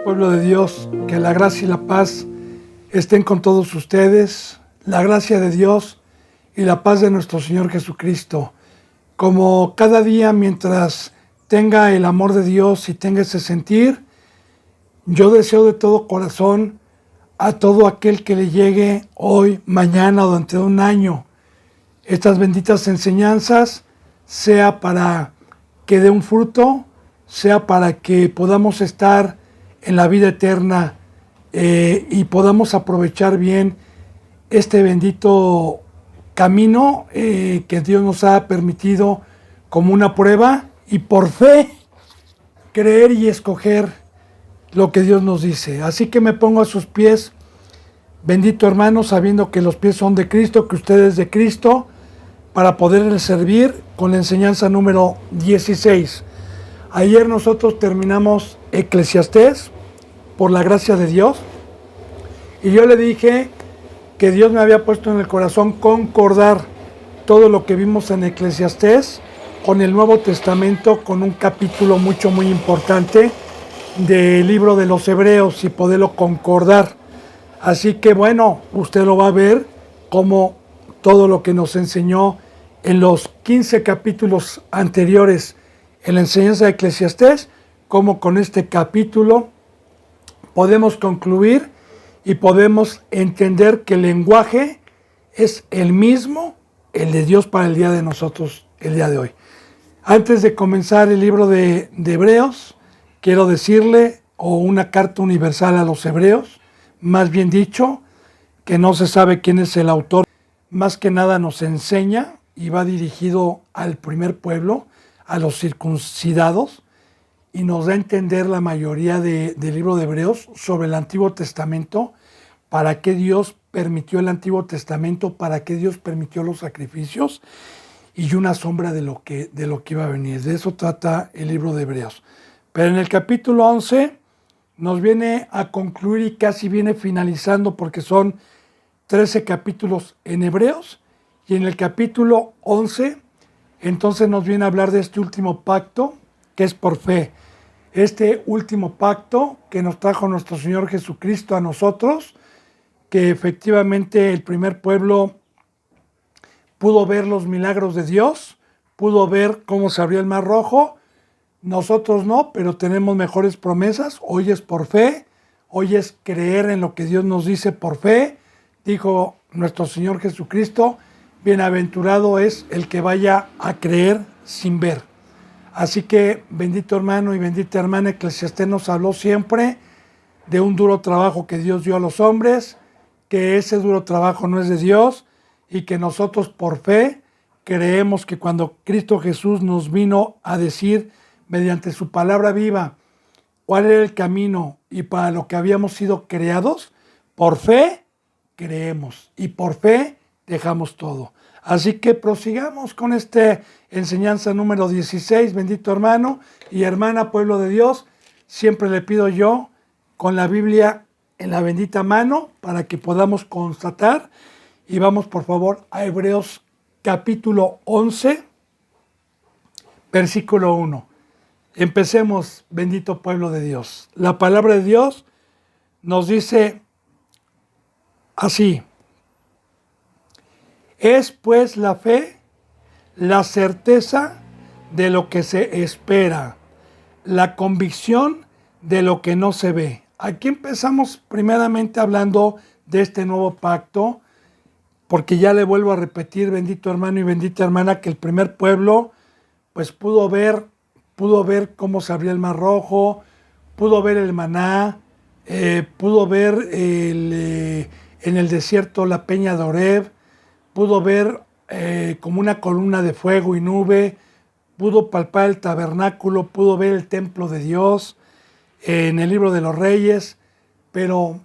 Pueblo de Dios, que la gracia y la paz estén con todos ustedes, la gracia de Dios y la paz de nuestro Señor Jesucristo. Como cada día, mientras tenga el amor de Dios y tenga ese sentir, yo deseo de todo corazón a todo aquel que le llegue hoy, mañana o dentro de un año estas benditas enseñanzas, sea para que dé un fruto, sea para que podamos estar en la vida eterna y podamos aprovechar bien este bendito camino que Dios nos ha permitido como una prueba y por fe creer y escoger lo que Dios nos dice. Así que me pongo a sus pies, bendito hermano, sabiendo que los pies son de Cristo, que usted es de Cristo, para poderle servir con la enseñanza número 16. Ayer nosotros terminamos Eclesiastés, por la gracia de Dios, y yo le dije que Dios me había puesto en el corazón concordar todo lo que vimos en Eclesiastés con el Nuevo Testamento, con un capítulo muy importante del libro de los Hebreos y poderlo concordar. Así que bueno, usted lo va a ver como todo lo que nos enseñó en los 15 capítulos anteriores en la enseñanza de Eclesiastés, como con este capítulo podemos concluir y podemos entender que el lenguaje es el mismo, el de Dios para el día de nosotros, el día de hoy. Antes de comenzar el libro de Hebreos, quiero decirle, o una carta universal a los hebreos, más bien dicho, que no se sabe quién es el autor, más que nada nos enseña y va dirigido al primer pueblo, a los circuncidados, y nos da a entender la mayoría del libro de Hebreos sobre el Antiguo Testamento, para qué Dios permitió el Antiguo Testamento, para qué Dios permitió los sacrificios y una sombra de lo que iba a venir. De eso trata el libro de Hebreos. Pero en el capítulo 11 nos viene a concluir y casi viene finalizando porque son 13 capítulos en Hebreos, y en el capítulo 11 entonces nos viene a hablar de este último pacto que es por fe. Este último pacto que nos trajo nuestro Señor Jesucristo a nosotros, que efectivamente el primer pueblo pudo ver los milagros de Dios, pudo ver cómo se abrió el Mar Rojo. Nosotros no, pero tenemos mejores promesas. Hoy es por fe, hoy es creer en lo que Dios nos dice por fe. Dijo nuestro Señor Jesucristo, bienaventurado es el que vaya a creer sin ver. Así que, bendito hermano y bendita hermana, Eclesiastés nos habló siempre de un duro trabajo que Dios dio a los hombres, que ese duro trabajo no es de Dios y que nosotros por fe creemos que cuando Cristo Jesús nos vino a decir mediante su palabra viva cuál era el camino y para lo que habíamos sido creados, por fe creemos y por fe dejamos todo. Así que prosigamos con esta enseñanza número 16, bendito hermano y hermana, pueblo de Dios. Siempre le pido yo con la Biblia en la bendita mano para que podamos constatar. Y vamos por favor a Hebreos capítulo 11, versículo 1. Empecemos, bendito pueblo de Dios. La palabra de Dios nos dice así: es pues la fe, la certeza de lo que se espera, la convicción de lo que no se ve. Aquí empezamos primeramente hablando de este nuevo pacto, porque ya le vuelvo a repetir, bendito hermano y bendita hermana, que el primer pueblo pues pudo ver cómo se abría el Mar Rojo, pudo ver el maná, pudo ver en el desierto la peña de Oreb, pudo ver como una columna de fuego y nube, pudo palpar el tabernáculo, pudo ver el templo de Dios en el libro de los Reyes, pero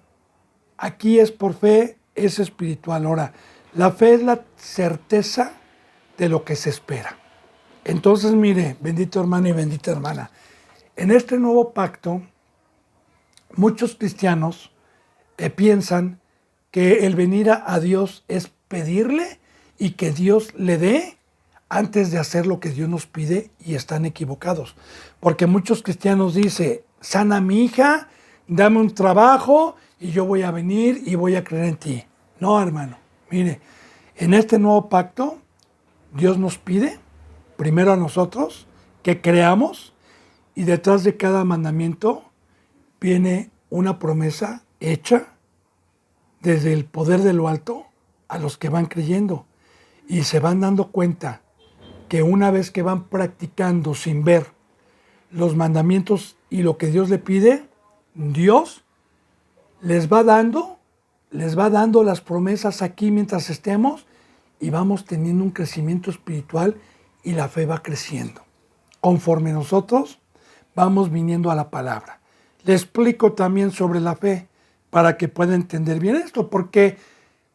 aquí es por fe, es espiritual. Ahora, la fe es la certeza de lo que se espera. Entonces, mire, bendito hermano y bendita hermana, en este nuevo pacto, muchos cristianos piensan que el venir a Dios es pedirle y que Dios le dé antes de hacer lo que Dios nos pide, y están equivocados. Porque muchos cristianos dicen, sana a mi hija, dame un trabajo y yo voy a venir y voy a creer en ti. No, hermano, mire, en este nuevo pacto, Dios nos pide, primero a nosotros, que creamos, y detrás de cada mandamiento viene una promesa hecha desde el poder de lo alto a los que van creyendo y se van dando cuenta que una vez que van practicando sin ver los mandamientos y lo que Dios le pide, Dios les va dando las promesas aquí mientras estemos y vamos teniendo un crecimiento espiritual y la fe va creciendo. Conforme nosotros vamos viniendo a la palabra. Le explico también sobre la fe para que pueda entender bien esto, porque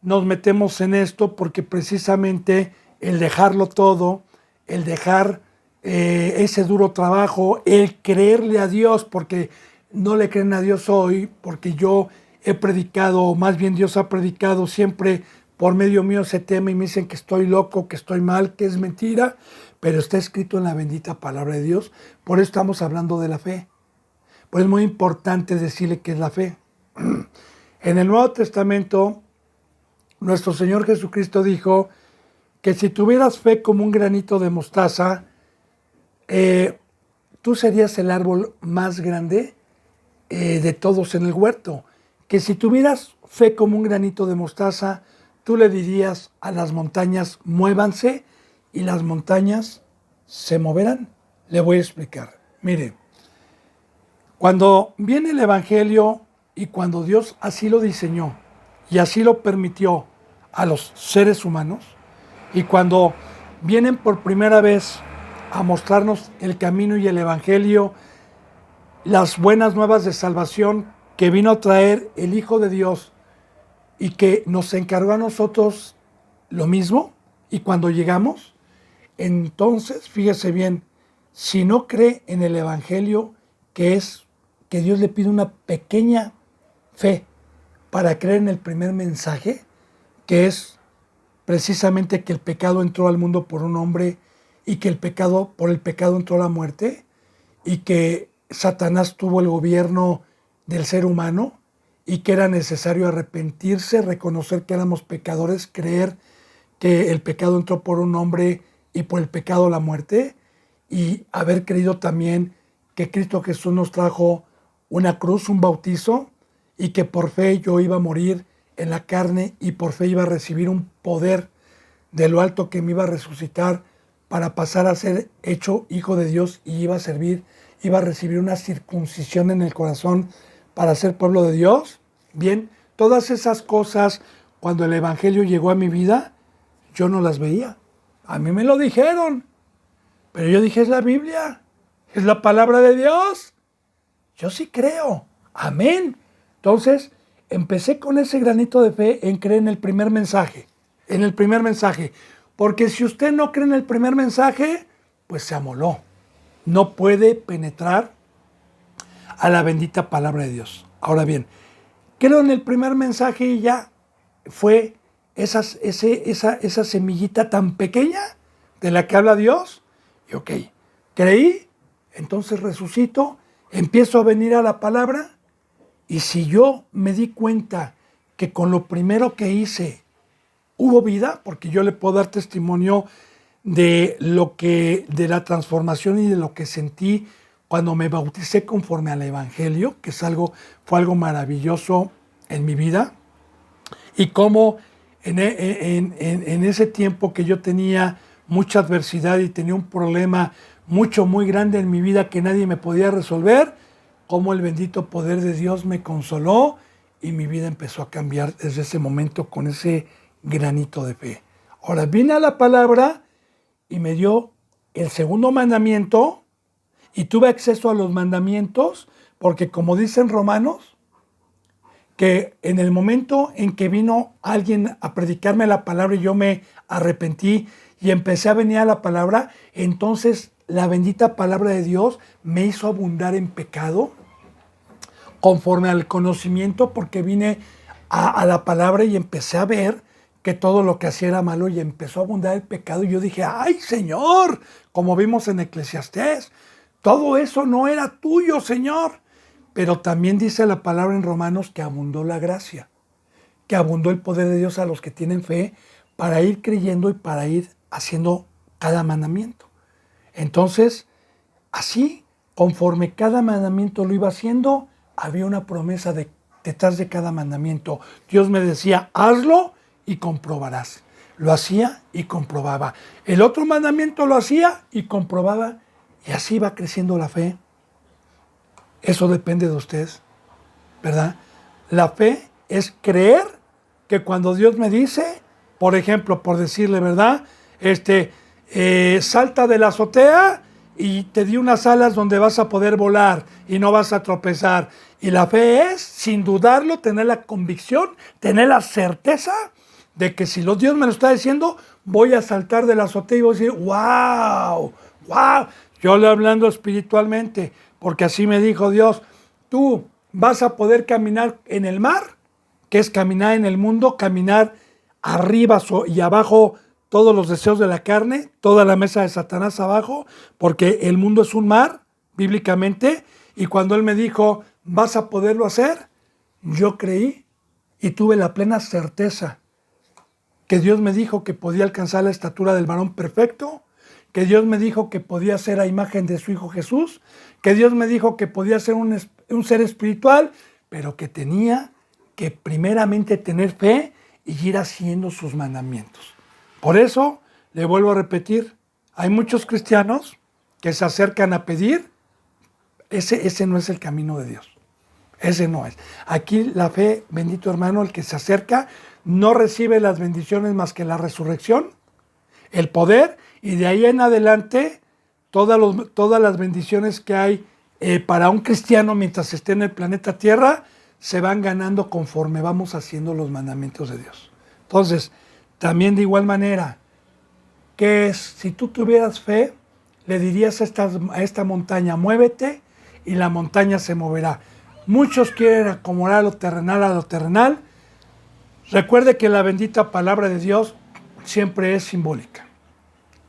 nos metemos en esto, porque precisamente el dejarlo todo, el dejar ese duro trabajo, el creerle a Dios, porque no le creen a Dios hoy, porque yo he predicado, o más bien Dios ha predicado siempre por medio mío ese tema y me dicen que estoy loco, que estoy mal, que es mentira, pero está escrito en la bendita palabra de Dios. Por eso estamos hablando de la fe. Pues es muy importante decirle qué es la fe. En el Nuevo Testamento, nuestro Señor Jesucristo dijo que si tuvieras fe como un granito de mostaza, tú serías el árbol más grande de todos en el huerto. Que si tuvieras fe como un granito de mostaza, tú le dirías a las montañas, muévanse, y las montañas se moverán. Le voy a explicar. Mire, cuando viene el Evangelio y cuando Dios así lo diseñó y así lo permitió a los seres humanos, y cuando vienen por primera vez a mostrarnos el camino y el Evangelio, las buenas nuevas de salvación que vino a traer el Hijo de Dios y que nos encargó a nosotros lo mismo, y cuando llegamos, entonces, fíjese bien, si no cree en el Evangelio, que es que Dios le pide una pequeña fe para creer en el primer mensaje, que es precisamente que el pecado entró al mundo por un hombre y que por el pecado entró la muerte y que Satanás tuvo el gobierno del ser humano y que era necesario arrepentirse, reconocer que éramos pecadores, creer que el pecado entró por un hombre y por el pecado la muerte, y haber creído también que Cristo Jesús nos trajo una cruz, un bautizo, y que por fe yo iba a morir en la carne y por fe iba a recibir un poder de lo alto que me iba a resucitar para pasar a ser hecho hijo de Dios y iba a recibir una circuncisión en el corazón para ser pueblo de Dios. Bien, todas esas cosas, cuando el Evangelio llegó a mi vida, yo no las veía. A mí me lo dijeron, pero yo dije, es la Biblia, es la palabra de Dios. Yo sí creo, amén. Entonces, empecé con ese granito de fe en creer en el primer mensaje, porque si usted no cree en el primer mensaje, pues se amoló. No puede penetrar a la bendita palabra de Dios. Ahora bien, creo en el primer mensaje y ya fue esa semillita tan pequeña de la que habla Dios. Y ok, creí, entonces resucito, empiezo a venir a la palabra, y si yo me di cuenta que con lo primero que hice hubo vida, porque yo le puedo dar testimonio de la transformación y de lo que sentí cuando me bauticé conforme al Evangelio, que fue algo maravilloso en mi vida, y cómo en ese tiempo que yo tenía mucha adversidad y tenía un problema muy grande en mi vida que nadie me podía resolver, cómo el bendito poder de Dios me consoló y mi vida empezó a cambiar desde ese momento con ese granito de fe. Ahora vine a la palabra y me dio el segundo mandamiento y tuve acceso a los mandamientos porque, como dicen Romanos, que en el momento en que vino alguien a predicarme la palabra y yo me arrepentí y empecé a venir a la palabra, entonces la bendita palabra de Dios me hizo abundar en pecado conforme al conocimiento, porque vine a la palabra y empecé a ver que todo lo que hacía era malo y empezó a abundar el pecado. Y yo dije, ¡ay, Señor! Como vimos en Eclesiastés, todo eso no era tuyo, Señor. pero también dice la palabra en Romanos que abundó la gracia, que abundó el poder de Dios a los que tienen fe para ir creyendo y para ir haciendo cada mandamiento. Entonces, así, conforme cada mandamiento lo iba haciendo, había una promesa detrás de cada mandamiento. Dios me decía, hazlo y comprobarás. Lo hacía y comprobaba. El otro mandamiento lo hacía y comprobaba. Y así va creciendo la fe. Eso depende de ustedes, ¿verdad? La fe es creer que cuando Dios me dice, por ejemplo, por decirle, ¿verdad? Salta de la azotea y te di unas alas donde vas a poder volar y no vas a tropezar. Y la fe es, sin dudarlo, tener la convicción, tener la certeza de que si Dios me lo está diciendo, voy a saltar de la azotea y voy a decir, wow, wow. Yo le hablando espiritualmente, porque así me dijo Dios, tú vas a poder caminar en el mar, que es caminar en el mundo, caminar arriba y abajo todos los deseos de la carne, toda la mesa de Satanás abajo, porque el mundo es un mar, bíblicamente, y cuando Él me dijo, vas a poderlo hacer, yo creí y tuve la plena certeza que Dios me dijo que podía alcanzar la estatura del varón perfecto, que Dios me dijo que podía ser a imagen de su Hijo Jesús, que Dios me dijo que podía ser un ser espiritual, pero que tenía que primeramente tener fe y ir haciendo sus mandamientos. Por eso, le vuelvo a repetir, hay muchos cristianos que se acercan a pedir, ese no es el camino de Dios. Ese no es. Aquí la fe, bendito hermano, el que se acerca, no recibe las bendiciones más que la resurrección, el poder, y de ahí en adelante todas las bendiciones que hay para un cristiano mientras esté en el planeta Tierra, se van ganando conforme vamos haciendo los mandamientos de Dios. Entonces, también de igual manera, que si tú tuvieras fe, le dirías a esta montaña, muévete, y la montaña se moverá. Muchos quieren acomodar lo terrenal a lo terrenal. Recuerde que la bendita palabra de Dios siempre es simbólica.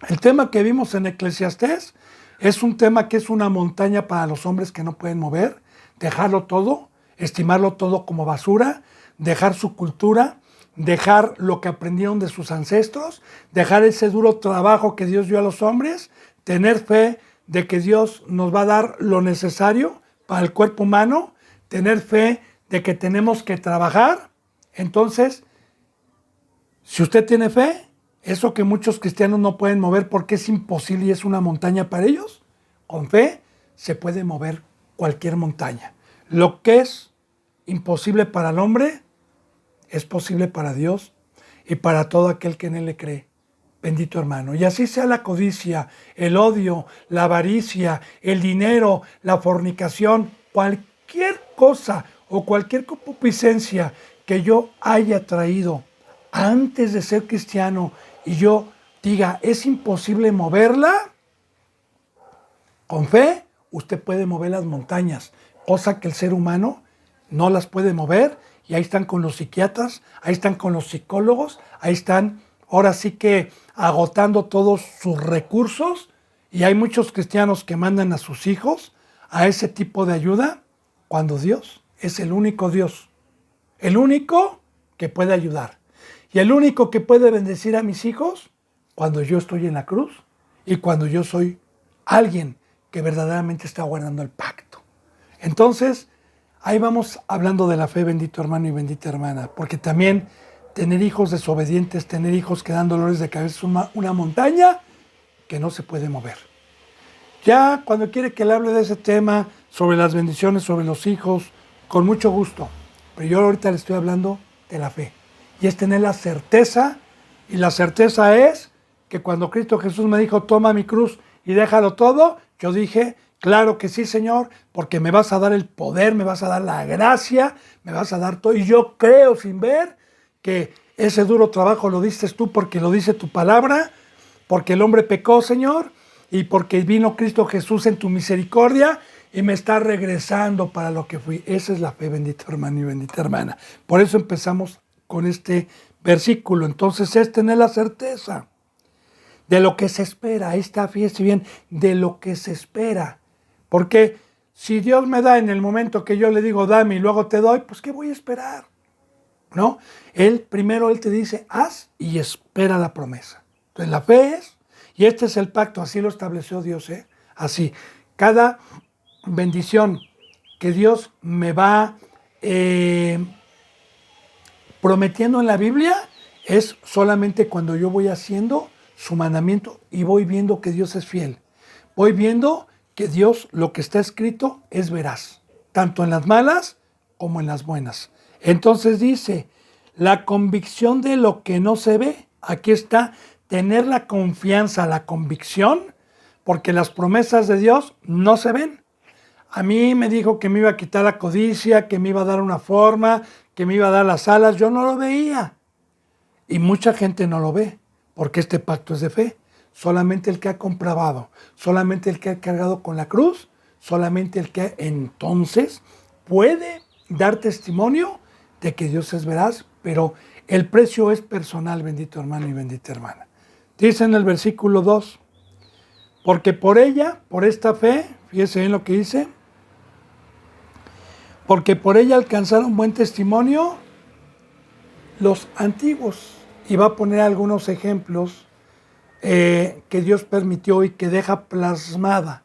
El tema que vimos en Eclesiastés es un tema que es una montaña para los hombres que no pueden mover, dejarlo todo, estimarlo todo como basura, dejar su cultura, dejar lo que aprendieron de sus ancestros, dejar ese duro trabajo que Dios dio a los hombres, tener fe de que Dios nos va a dar lo necesario para el cuerpo humano, tener fe de que tenemos que trabajar. Entonces, si usted tiene fe, eso que muchos cristianos no pueden mover porque es imposible y es una montaña para ellos, con fe se puede mover cualquier montaña. Lo que es imposible para el hombre es posible para Dios y para todo aquel que en Él le cree. Bendito hermano. Y así sea la codicia, el odio, la avaricia, el dinero, la fornicación, cualquier cosa o cualquier concupiscencia que yo haya traído antes de ser cristiano y yo diga, es imposible moverla, con fe usted puede mover las montañas, cosa que el ser humano no las puede mover, y ahí están con los psiquiatras, ahí están con los psicólogos, ahí están ahora sí que agotando todos sus recursos, y hay muchos cristianos que mandan a sus hijos a ese tipo de ayuda, cuando Dios es el único Dios, el único que puede ayudar, y el único que puede bendecir a mis hijos cuando yo estoy en la cruz y cuando yo soy alguien que verdaderamente está guardando el pacto. Entonces, ahí vamos hablando de la fe, bendito hermano y bendita hermana, porque también tener hijos desobedientes, tener hijos que dan dolores de cabeza es una montaña que no se puede mover. Ya cuando quiere que le hable de ese tema, sobre las bendiciones, sobre los hijos, con mucho gusto. Pero yo ahorita le estoy hablando de la fe. Y es tener la certeza, y la certeza es que cuando Cristo Jesús me dijo, toma mi cruz y déjalo todo, yo dije, claro que sí, Señor, porque me vas a dar el poder, me vas a dar la gracia, me vas a dar todo. Y yo creo sin ver que ese duro trabajo lo diste tú porque lo dice tu palabra, porque el hombre pecó, Señor, y porque vino Cristo Jesús en tu misericordia y me está regresando para lo que fui. Esa es la fe, bendito hermano y bendita hermana. Por eso empezamos con este versículo. Entonces es tener la certeza de lo que se espera. Ahí está, fíjese bien, de lo que se espera. Porque Si Dios me da en el momento que yo le digo dame y luego te doy, pues ¿qué voy a esperar? ¿No? Primero Él te dice haz y espera la promesa. Entonces la fe es, y este es el pacto, así lo estableció Dios, así. Cada bendición que Dios me va prometiendo en la Biblia es solamente cuando yo voy haciendo su mandamiento y voy viendo que Dios es fiel. Voy viendo que Dios, lo que está escrito, es veraz, tanto en las malas como en las buenas. Entonces dice, la convicción de lo que no se ve, aquí está, tener la confianza, la convicción, porque las promesas de Dios no se ven. A mí me dijo que me iba a quitar la codicia, que me iba a dar una forma, que me iba a dar las alas. Yo no lo veía. Y mucha gente no lo ve, porque este pacto es de fe. Solamente el que ha comprobado, solamente el que ha cargado con la cruz, solamente el que entonces puede dar testimonio de que Dios es veraz, pero el precio es personal, bendito hermano y bendita hermana. Dice en el versículo 2, porque por ella, por esta fe, fíjese bien lo que dice, porque por ella alcanzaron buen testimonio los antiguos. Y va a poner algunos ejemplos que Dios permitió y que deja plasmada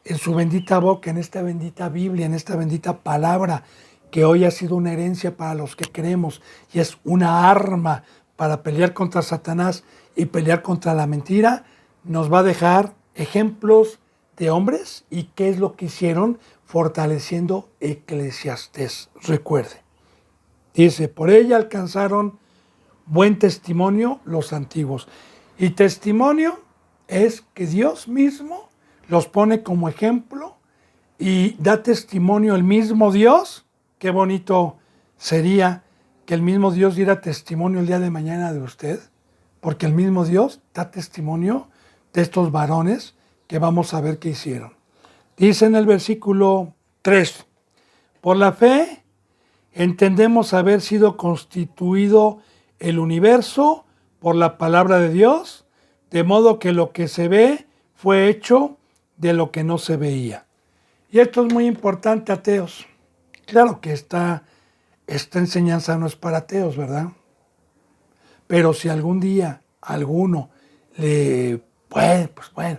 en su bendita boca, en esta bendita Biblia, en esta bendita palabra, que hoy ha sido una herencia para los que creemos y es una arma para pelear contra Satanás y pelear contra la mentira. Nos va a dejar ejemplos de hombres y qué es lo que hicieron fortaleciendo Eclesiastés. Recuerde, dice, por ella alcanzaron buen testimonio los antiguos. Y testimonio es que Dios mismo los pone como ejemplo y da testimonio el mismo Dios. Qué bonito sería que el mismo Dios diera testimonio el día de mañana de usted, porque el mismo Dios da testimonio de estos varones que vamos a ver qué hicieron. Dice en el versículo 3, por la fe entendemos haber sido constituido el universo por la palabra de Dios, de modo que lo que se ve fue hecho de lo que no se veía. Y esto es muy importante, ateos. Claro que esta enseñanza no es para ateos, ¿verdad? Pero si algún día alguno le puede, pues bueno.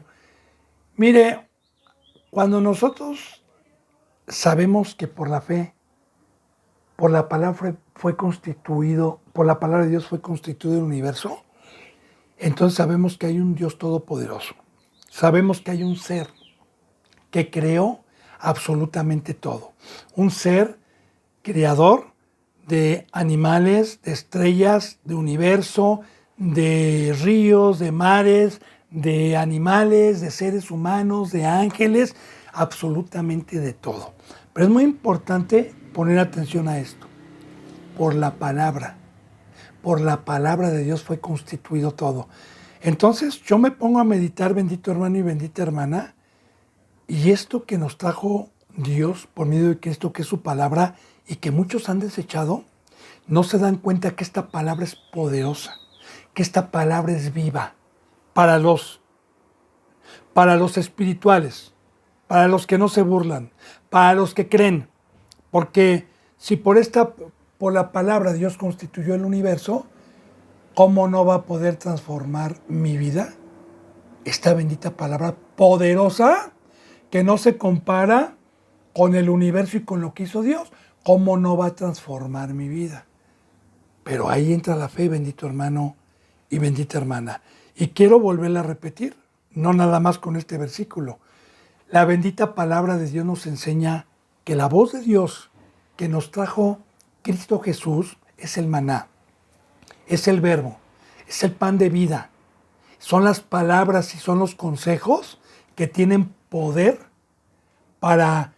Mire, cuando nosotros sabemos que por la fe, por la palabra fue constituido, por la palabra de Dios fue constituido el universo, entonces sabemos que hay un Dios todopoderoso. Sabemos que hay un ser que creó absolutamente todo. Un ser creador de animales, de estrellas, de universo, de ríos, de mares, de animales, de seres humanos, de ángeles, absolutamente de todo. Pero es muy importante poner atención a esto. Por la palabra de Dios fue constituido todo. Entonces yo me pongo a meditar, bendito hermano y bendita hermana, y esto que nos trajo Dios por medio de Cristo, que es su palabra, y que muchos han desechado, no se dan cuenta que esta palabra es poderosa, que esta palabra es viva para los espirituales, para los que no se burlan, para los que creen. Porque si por la palabra Dios constituyó el universo, ¿cómo no va a poder transformar mi vida? Esta bendita palabra poderosa que no se compara con el universo y con lo que hizo Dios. ¿Cómo no va a transformar mi vida? Pero ahí entra la fe, bendito hermano y bendita hermana. Y quiero volverla a repetir, no nada más con este versículo. La bendita palabra de Dios nos enseña que la voz de Dios que nos trajo Cristo Jesús es el maná, es el verbo, es el pan de vida. Son las palabras y son los consejos que tienen poder para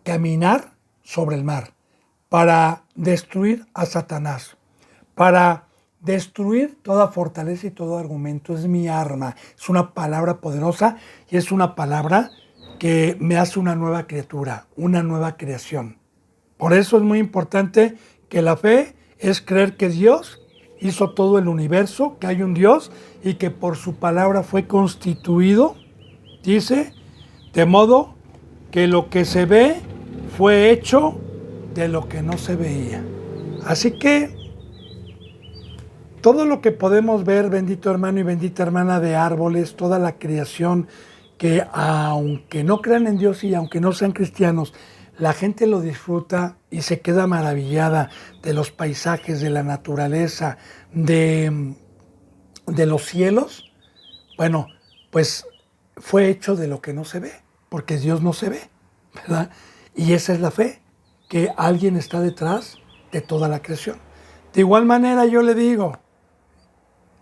caminar sobre el mar, para destruir a Satanás, para destruir toda fortaleza y todo argumento. Es mi arma, es una palabra poderosa y es una palabra que me hace una nueva criatura, una nueva creación. Por eso es muy importante que la fe es creer que Dios hizo todo el universo, que hay un Dios y que por su palabra fue constituido, dice, de modo que lo que se ve fue hecho de lo que no se veía. Así que todo lo que podemos ver, bendito hermano y bendita hermana, de árboles, toda la creación, que aunque no crean en Dios y aunque no sean cristianos, la gente lo disfruta y se queda maravillada de los paisajes, de la naturaleza, de los cielos. Bueno, pues fue hecho de lo que no se ve, porque Dios no se ve, ¿verdad? Y esa es la fe, que alguien está detrás de toda la creación. De igual manera yo le digo,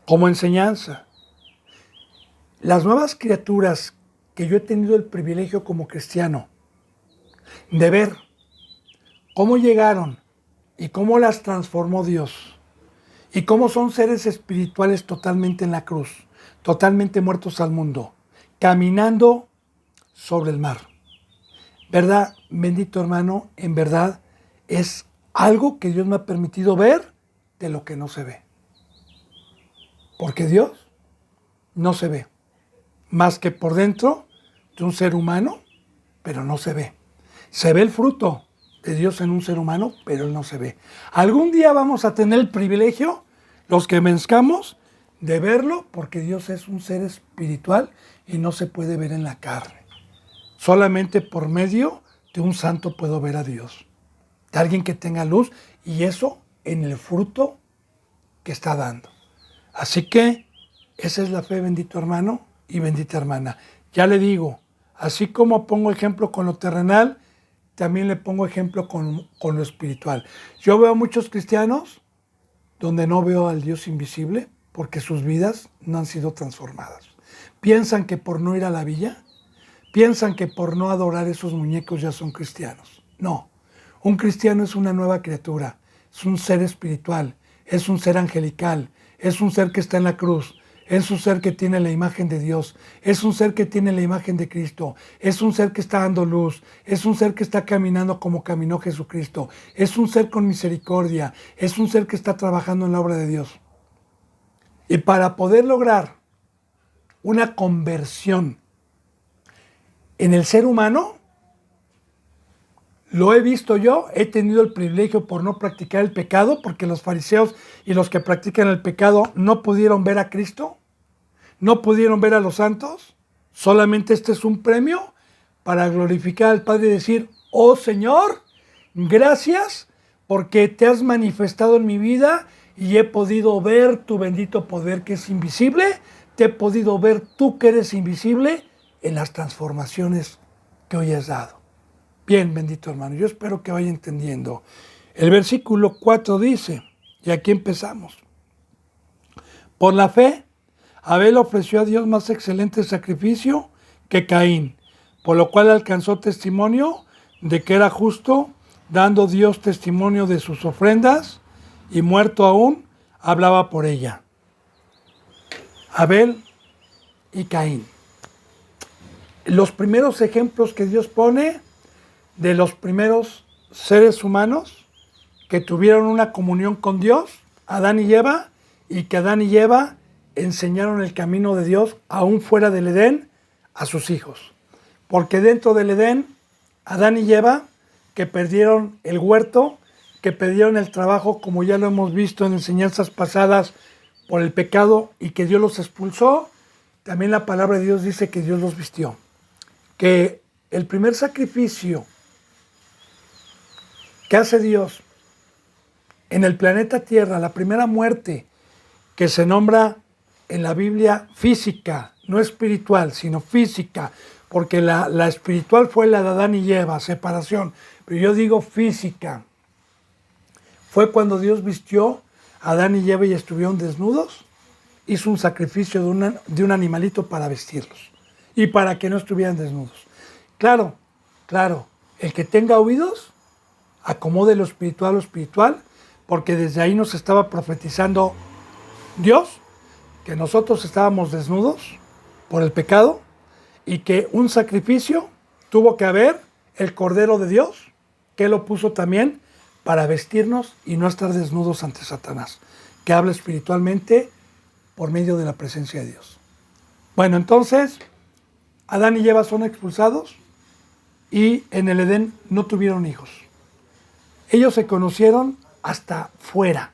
como enseñanza, las nuevas criaturas que yo he tenido el privilegio como cristiano de ver cómo llegaron y cómo las transformó Dios y cómo son seres espirituales totalmente en la cruz, totalmente muertos al mundo, caminando sobre el mar. ¿Verdad, bendito hermano? En verdad es algo que Dios me ha permitido ver de lo que no se ve. Porque Dios no se ve, más que por dentro de un ser humano, pero no se ve. Se ve el fruto de Dios en un ser humano, pero Él no se ve. Algún día vamos a tener el privilegio, los que mezcamos, de verlo, porque Dios es un ser espiritual y no se puede ver en la carne. Solamente por medio de un santo puedo ver a Dios, de alguien que tenga luz, y eso en el fruto que está dando. Así que esa es la fe, bendito hermano y bendita hermana. Ya le digo, así como pongo ejemplo con lo terrenal, también le pongo ejemplo con lo espiritual. Yo veo a muchos cristianos donde no veo al Dios invisible porque sus vidas no han sido transformadas. Piensan que por no ir a la villa, piensan que por no adorar esos muñecos ya son cristianos. No, un cristiano es una nueva criatura, es un ser espiritual, es un ser angelical, es un ser que está en la cruz, es un ser que tiene la imagen de Dios, es un ser que tiene la imagen de Cristo, es un ser que está dando luz, es un ser que está caminando como caminó Jesucristo, es un ser con misericordia, es un ser que está trabajando en la obra de Dios. Y para poder lograr una conversión en el ser humano, lo he visto yo, he tenido el privilegio por no practicar el pecado, porque los fariseos y los que practican el pecado no pudieron ver a Cristo, no pudieron ver a los santos. Solamente este es un premio para glorificar al Padre y decir, oh Señor, gracias porque te has manifestado en mi vida y he podido ver tu bendito poder que es invisible, te he podido ver tú que eres invisible en las transformaciones que hoy has dado. Bien, bendito hermano, yo espero que vaya entendiendo. El versículo 4 dice, y aquí empezamos. Por la fe, Abel ofreció a Dios más excelente sacrificio que Caín, por lo cual alcanzó testimonio de que era justo, dando Dios testimonio de sus ofrendas, y muerto aún, hablaba por ella. Abel y Caín. Los primeros ejemplos que Dios pone de los primeros seres humanos que tuvieron una comunión con Dios, Adán y Eva, y que Adán y Eva enseñaron el camino de Dios aún fuera del Edén a sus hijos. Porque dentro del Edén, Adán y Eva, que perdieron el huerto, que perdieron el trabajo, como ya lo hemos visto en enseñanzas pasadas, por el pecado y que Dios los expulsó, también la palabra de Dios dice que Dios los vistió. Que el primer sacrificio que hace Dios en el planeta Tierra, la primera muerte que se nombra en la Biblia física, no espiritual, sino física, porque la espiritual fue la de Adán y Eva, separación, pero yo digo física. Fue cuando Dios vistió a Adán y Eva y estuvieron desnudos, hizo un sacrificio de un animalito para vestirlos y para que no estuvieran desnudos. Claro, el que tenga oídos, acomode lo espiritual, porque desde ahí nos estaba profetizando Dios, que nosotros estábamos desnudos por el pecado y que un sacrificio tuvo que haber, el Cordero de Dios, que lo puso también para vestirnos y no estar desnudos ante Satanás, que habla espiritualmente por medio de la presencia de Dios. Bueno, entonces, Adán y Eva son expulsados, y en el Edén no tuvieron hijos. Ellos se conocieron hasta fuera.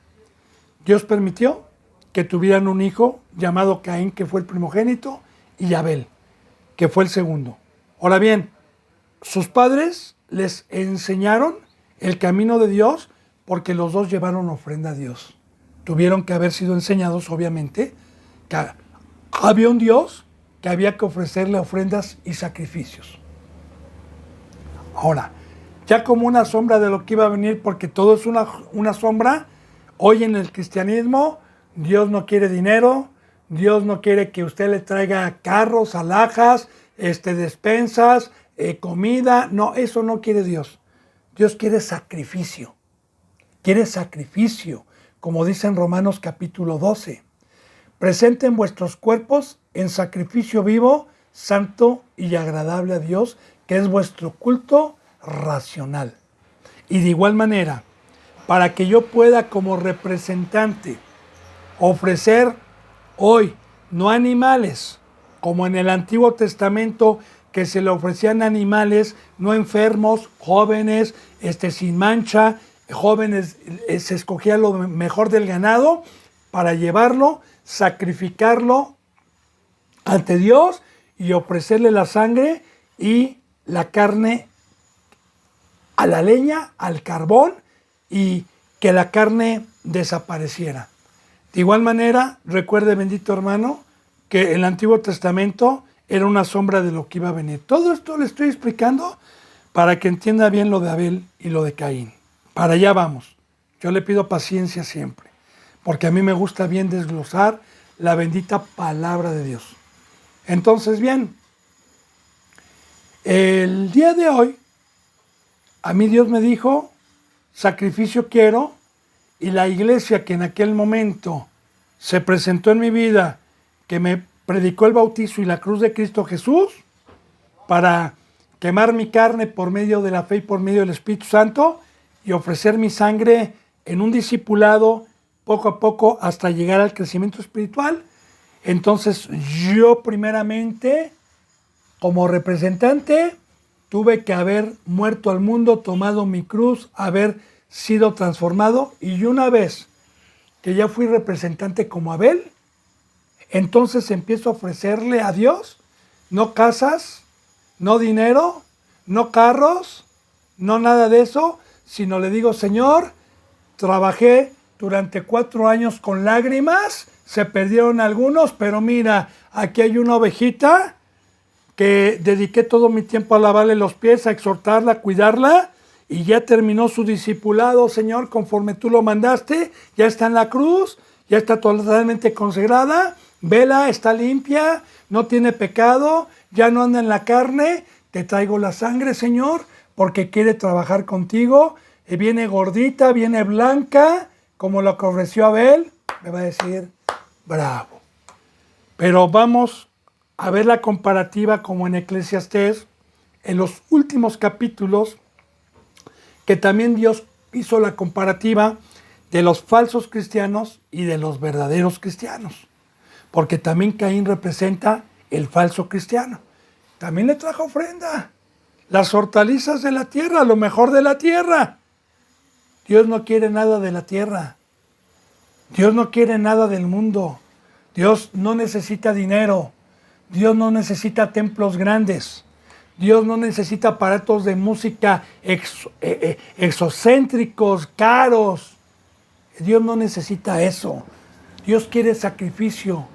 Dios permitió que tuvieran un hijo llamado Caín, que fue el primogénito, y Abel, que fue el segundo. Ahora bien, sus padres les enseñaron el camino de Dios porque los dos llevaron ofrenda a Dios. Tuvieron que haber sido enseñados, obviamente, que había un Dios que había que ofrecerle ofrendas y sacrificios. Ahora, ya como una sombra de lo que iba a venir, porque todo es una sombra, hoy en el cristianismo, Dios no quiere dinero, Dios no quiere que usted le traiga carros, alhajas, despensas, comida. No, eso no quiere Dios. Dios quiere sacrificio. Quiere sacrificio, como dice en Romanos capítulo 12. Presenten vuestros cuerpos en sacrificio vivo, santo y agradable a Dios, que es vuestro culto racional. Y de igual manera, para que yo pueda como representante ofrecer hoy, no animales, como en el Antiguo Testamento, que se le ofrecían animales no enfermos, jóvenes, sin mancha, jóvenes, se escogía lo mejor del ganado para llevarlo, sacrificarlo ante Dios y ofrecerle la sangre y la carne a la leña, al carbón, y que la carne desapareciera. De igual manera, recuerde, bendito hermano, que el Antiguo Testamento era una sombra de lo que iba a venir. Todo esto le estoy explicando para que entienda bien lo de Abel y lo de Caín. Para allá vamos. Yo le pido paciencia siempre, porque a mí me gusta bien desglosar la bendita palabra de Dios. Entonces, bien, el día de hoy, a mí Dios me dijo, sacrificio quiero, y la iglesia que en aquel momento se presentó en mi vida, que me predicó el bautizo y la cruz de Cristo Jesús, para quemar mi carne por medio de la fe y por medio del Espíritu Santo, y ofrecer mi sangre en un discipulado poco a poco hasta llegar al crecimiento espiritual. Entonces yo primeramente, como representante, tuve que haber muerto al mundo, tomado mi cruz, haber sido transformado, y una vez que ya fui representante como Abel, entonces empiezo a ofrecerle a Dios, no casas, no dinero, no carros, no nada de eso, sino le digo, Señor, trabajé durante 4 años con lágrimas, se perdieron algunos, pero mira, aquí hay una ovejita que dediqué todo mi tiempo a lavarle los pies, a exhortarla, a cuidarla, y ya terminó su discipulado, Señor, conforme tú lo mandaste, ya está en la cruz, ya está totalmente consagrada, vela, está limpia, no tiene pecado, ya no anda en la carne, te traigo la sangre, Señor, porque quiere trabajar contigo, y viene gordita, viene blanca, como lo que ofreció Abel, me va a decir, bravo. Pero vamos a ver la comparativa como en Eclesiastés, en los últimos capítulos, que también Dios hizo la comparativa de los falsos cristianos y de los verdaderos cristianos. Porque también Caín representa el falso cristiano. También le trajo ofrenda, las hortalizas de la tierra, lo mejor de la tierra. Dios no quiere nada de la tierra. Dios no quiere nada del mundo. Dios no necesita dinero. Dios no necesita templos grandes. Dios no necesita aparatos de música exocéntricos, caros. Dios no necesita eso. Dios quiere sacrificio.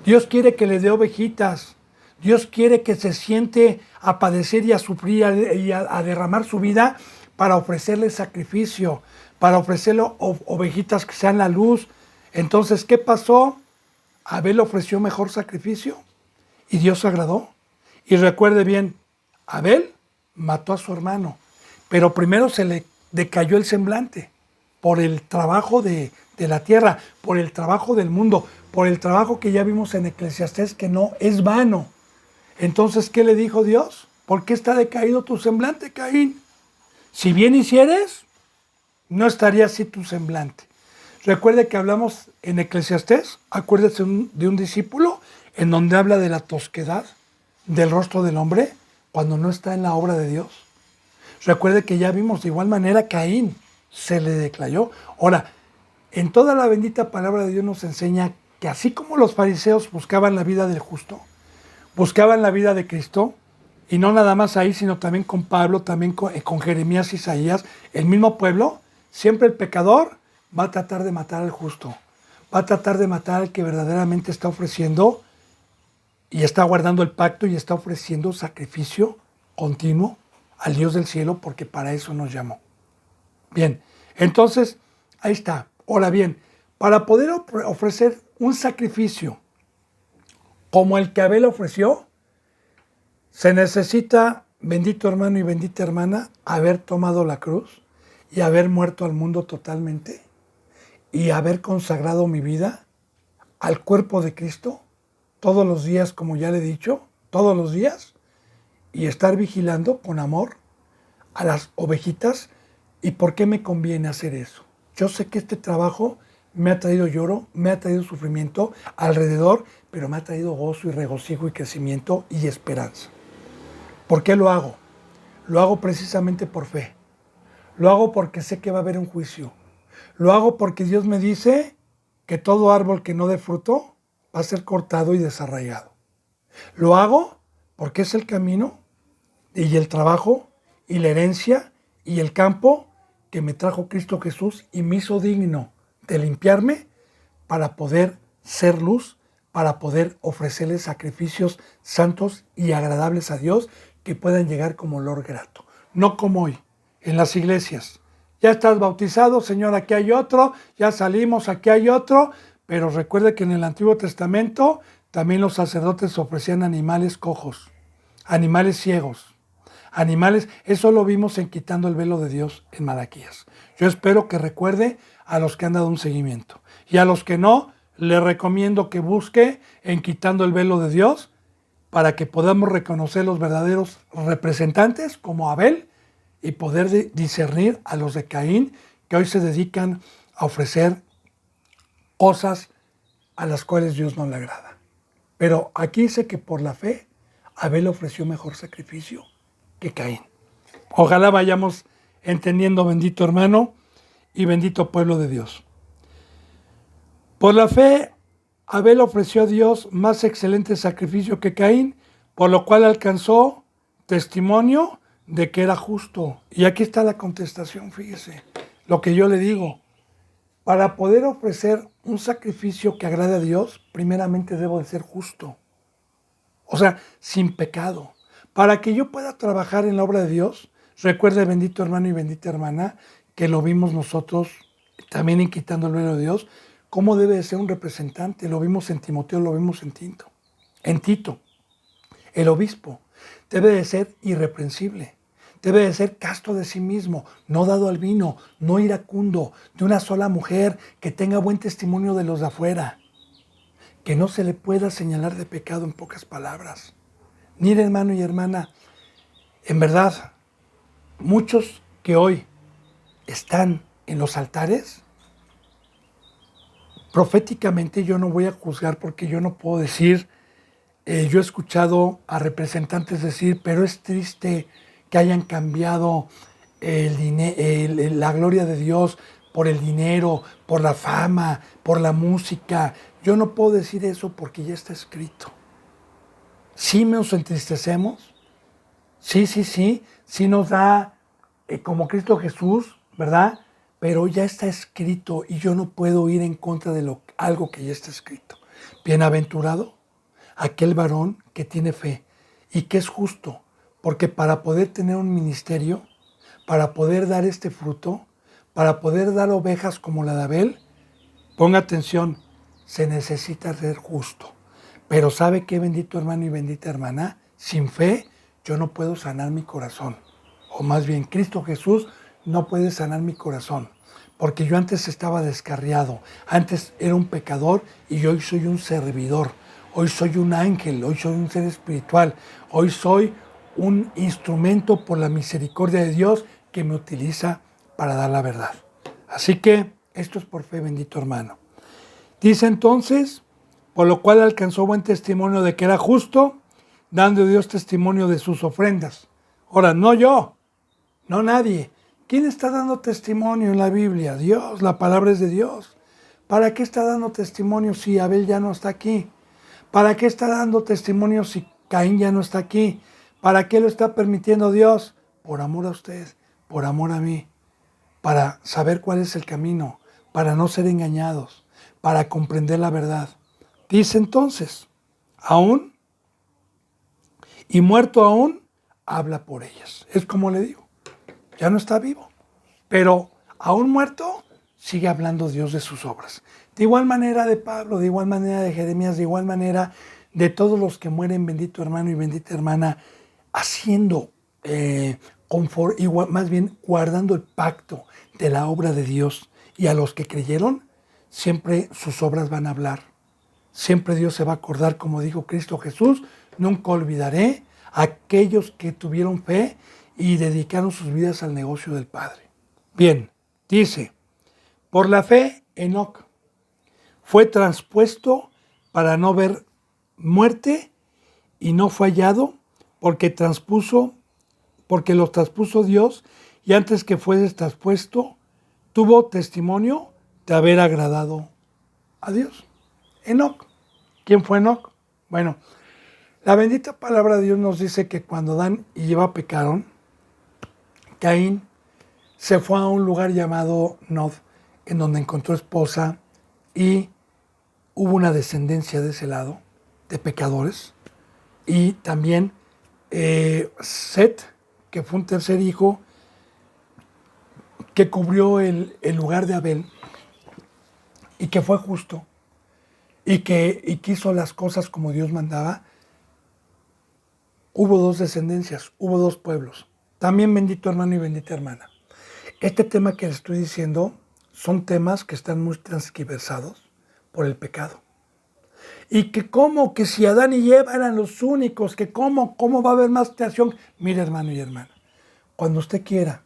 Dios quiere que le dé ovejitas. Dios quiere que se siente a padecer y a sufrir y a derramar su vida para ofrecerle sacrificio, para ofrecerle ovejitas que sean la luz. Entonces, ¿qué pasó? Abel ofreció mejor sacrificio y Dios se agradó. Y recuerde bien, Abel mató a su hermano, pero primero se le decayó el semblante por el trabajo de la tierra, por el trabajo del mundo, por el trabajo que ya vimos en Eclesiastés, que no es vano. Entonces, ¿qué le dijo Dios? ¿Por qué está decaído tu semblante, Caín? Si bien hicieres, no estaría así tu semblante. Recuerde que hablamos en Eclesiastés, acuérdese de un discípulo, en donde habla de la tosquedad del rostro del hombre. cuando no está en la obra de Dios? Recuerde que ya vimos de igual manera Caín se le declaró. Ahora, en toda la bendita palabra de Dios nos enseña que así como los fariseos buscaban la vida del justo, buscaban la vida de Cristo, y no nada más ahí, sino también con Pablo, también con Jeremías, Isaías, el mismo pueblo, siempre el pecador va a tratar de matar al justo, va a tratar de matar al que verdaderamente está ofreciendo y está guardando el pacto y está ofreciendo sacrificio continuo al Dios del cielo, porque para eso nos llamó. Bien, entonces, ahí está. Ahora bien, para poder ofrecer un sacrificio como el que Abel ofreció, se necesita, bendito hermano y bendita hermana, haber tomado la cruz y haber muerto al mundo totalmente y haber consagrado mi vida al cuerpo de Cristo todos los días, como ya le he dicho, todos los días, y estar vigilando con amor a las ovejitas. ¿Y por qué me conviene hacer eso? Yo sé que este trabajo me ha traído lloro, me ha traído sufrimiento alrededor, pero me ha traído gozo y regocijo y crecimiento y esperanza. ¿Por qué lo hago? Lo hago precisamente por fe. Lo hago porque sé que va a haber un juicio. Lo hago porque Dios me dice que todo árbol que no dé fruto va a ser cortado y desarraigado. Lo hago porque es el camino y el trabajo y la herencia y el campo que me trajo Cristo Jesús y me hizo digno de limpiarme para poder ser luz, para poder ofrecerle sacrificios santos y agradables a Dios que puedan llegar como olor grato. No como hoy, en las iglesias. Ya estás bautizado, Señor, aquí hay otro, ya salimos, aquí hay otro, pero recuerde que en el Antiguo Testamento también los sacerdotes ofrecían animales cojos, animales ciegos, animales, eso lo vimos en Quitando el Velo de Dios en Malaquías. Yo espero que recuerde a los que han dado un seguimiento. Y a los que no, le recomiendo que busque en Quitando el Velo de Dios para que podamos reconocer los verdaderos representantes como Abel y poder discernir a los de Caín que hoy se dedican a ofrecer cosas a las cuales Dios no le agrada. Pero aquí dice que por la fe Abel ofreció mejor sacrificio que Caín. Ojalá vayamos entendiendo, bendito hermano y bendito pueblo de Dios. Por la fe, Abel ofreció a Dios más excelente sacrificio que Caín, por lo cual alcanzó testimonio de que era justo. Y aquí está la contestación, fíjese, lo que yo le digo. Para poder ofrecer un sacrificio que agrade a Dios, primeramente debo de ser justo. O sea, sin pecado. Para que yo pueda trabajar en la obra de Dios, recuerde, bendito hermano y bendita hermana, que lo vimos nosotros también en Quitando el Velo de Dios, cómo debe de ser un representante. Lo vimos en Timoteo, lo vimos en Tito. El obispo debe de ser irreprensible, debe de ser casto de sí mismo, no dado al vino, no iracundo, de una sola mujer, que tenga buen testimonio de los de afuera, que no se le pueda señalar de pecado en pocas palabras. Mire, hermano y hermana, en verdad, muchos que hoy están en los altares, proféticamente yo no voy a juzgar porque yo no puedo decir, yo he escuchado a representantes decir, pero es triste que hayan cambiado la gloria de Dios por el dinero, por la fama, por la música. Yo no puedo decir eso porque ya está escrito. Sí nos entristecemos, sí nos da como Cristo Jesús, ¿verdad? Pero ya está escrito y yo no puedo ir en contra de algo que ya está escrito. Bienaventurado aquel varón que tiene fe y que es justo, porque para poder tener un ministerio, para poder dar este fruto, para poder dar ovejas como la de Abel, ponga atención, se necesita ser justo. Pero ¿sabe qué, bendito hermano y bendita hermana? Sin fe yo no puedo sanar mi corazón. O más bien, Cristo Jesús no puede sanar mi corazón. Porque yo antes estaba descarriado, antes era un pecador y hoy soy un servidor. Hoy soy un ángel, hoy soy un ser espiritual, hoy soy un instrumento por la misericordia de Dios que me utiliza para dar la verdad. Así que esto es por fe, bendito hermano. Dice entonces, por lo cual alcanzó buen testimonio de que era justo, dando Dios testimonio de sus ofrendas. Ahora, no yo, no nadie. ¿Quién está dando testimonio en la Biblia? Dios, la palabra es de Dios. ¿Para qué está dando testimonio si Abel ya no está aquí? ¿Para qué está dando testimonio si Caín ya no está aquí? ¿Para qué lo está permitiendo Dios? Por amor a usted, por amor a mí, para saber cuál es el camino, para no ser engañados, para comprender la verdad. Dice entonces, aún y muerto aún, habla por ellas. Es como le digo, ya no está vivo, pero aún muerto, sigue hablando Dios de sus obras. De igual manera de Pablo, de igual manera de Jeremías, de igual manera de todos los que mueren, bendito hermano y bendita hermana, haciendo, más bien guardando el pacto de la obra de Dios. Y a los que creyeron, siempre sus obras van a hablar. Siempre Dios se va a acordar, como dijo Cristo Jesús, nunca olvidaré a aquellos que tuvieron fe y dedicaron sus vidas al negocio del Padre. Bien, dice, por la fe, Enoc fue transpuesto para no ver muerte y no fue hallado porque lo traspuso Dios y antes que fuese traspuesto tuvo testimonio de haber agradado a Dios. Enoc. ¿Quién fue Enoc? Bueno, la bendita palabra de Dios nos dice que cuando Adán y Eva pecaron, Caín se fue a un lugar llamado Nod, en donde encontró esposa y hubo una descendencia de ese lado, de pecadores. Y también Set, que fue un tercer hijo, que cubrió el lugar de Abel y que fue justo y que hizo las cosas como Dios mandaba. Hubo dos descendencias, hubo dos pueblos. También bendito hermano y bendita hermana. Este tema que les estoy diciendo son temas que están muy transgiversados por el pecado. Y que si Adán y Eva eran los únicos, que cómo va a haber más creación. Mire hermano y hermana, cuando usted quiera,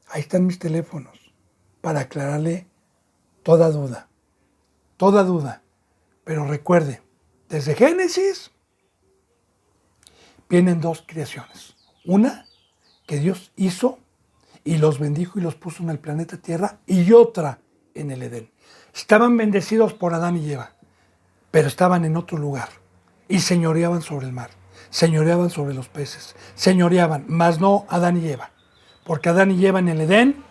ahí están mis teléfonos para aclararle toda duda. Pero recuerde, desde Génesis vienen dos creaciones. Una que Dios hizo y los bendijo y los puso en el planeta Tierra, y otra en el Edén. Estaban bendecidos por Adán y Eva, pero estaban en otro lugar y señoreaban sobre el mar, señoreaban sobre los peces, señoreaban, mas no Adán y Eva, porque Adán y Eva en el Edén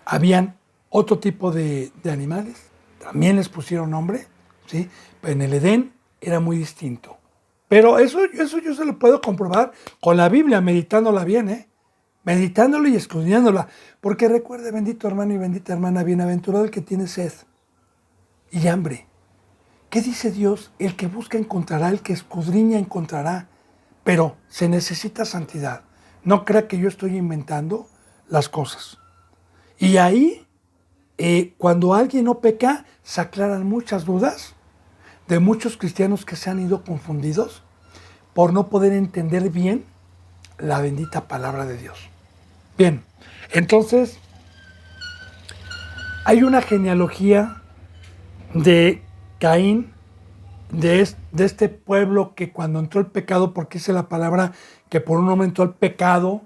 habían otro tipo de animales, también les pusieron nombre, ¿sí? Pero en el Edén era muy distinto. Pero eso yo se lo puedo comprobar con la Biblia, meditándola bien, meditándola y escudriñándola. Porque recuerde, bendito hermano y bendita hermana, bienaventurado el que tiene sed y hambre. ¿Qué dice Dios? El que busca encontrará, el que escudriña encontrará. Pero se necesita santidad. No crea que yo estoy inventando las cosas. Y ahí, cuando alguien no peca, se aclaran muchas dudas de muchos cristianos que se han ido confundidos por no poder entender bien la bendita palabra de Dios. Bien, entonces hay una genealogía de Caín, de este pueblo que cuando entró el pecado, porque dice la palabra que por un momento el pecado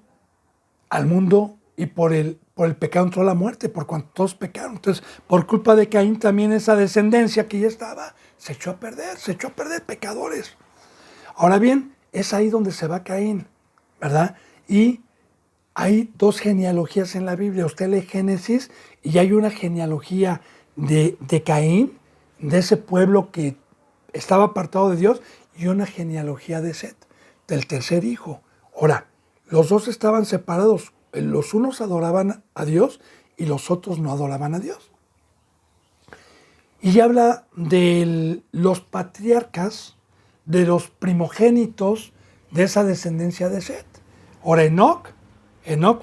al mundo y por el pecado entró la muerte, por cuanto todos pecaron. Entonces, por culpa de Caín también esa descendencia que ya estaba, se echó a perder pecadores. Ahora bien, es ahí donde se va Caín, ¿verdad? Y hay dos genealogías en la Biblia. Usted lee Génesis y hay una genealogía de Caín, de ese pueblo que estaba apartado de Dios, y una genealogía de Set, del tercer hijo. Ahora, los dos estaban separados. Los unos adoraban a Dios y los otros no adoraban a Dios. Y habla de los patriarcas, de los primogénitos de esa descendencia de Set. Ahora, Enoc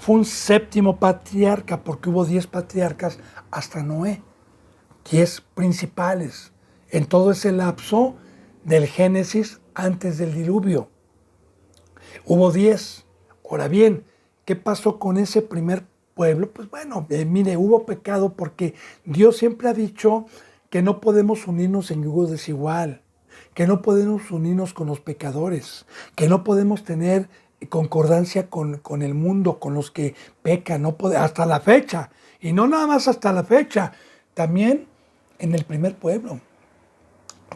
fue un séptimo patriarca, porque hubo 10 patriarcas hasta Noé, 10 principales, en todo ese lapso del Génesis antes del diluvio. Hubo 10. Ahora bien, ¿qué pasó con ese primer pueblo? Pues bueno, mire, hubo pecado porque Dios siempre ha dicho que no podemos unirnos en yugo desigual, que no podemos unirnos con los pecadores, que no podemos tener concordancia con el mundo, con los que pecan, hasta la fecha. Y no nada más hasta la fecha, también en el primer pueblo,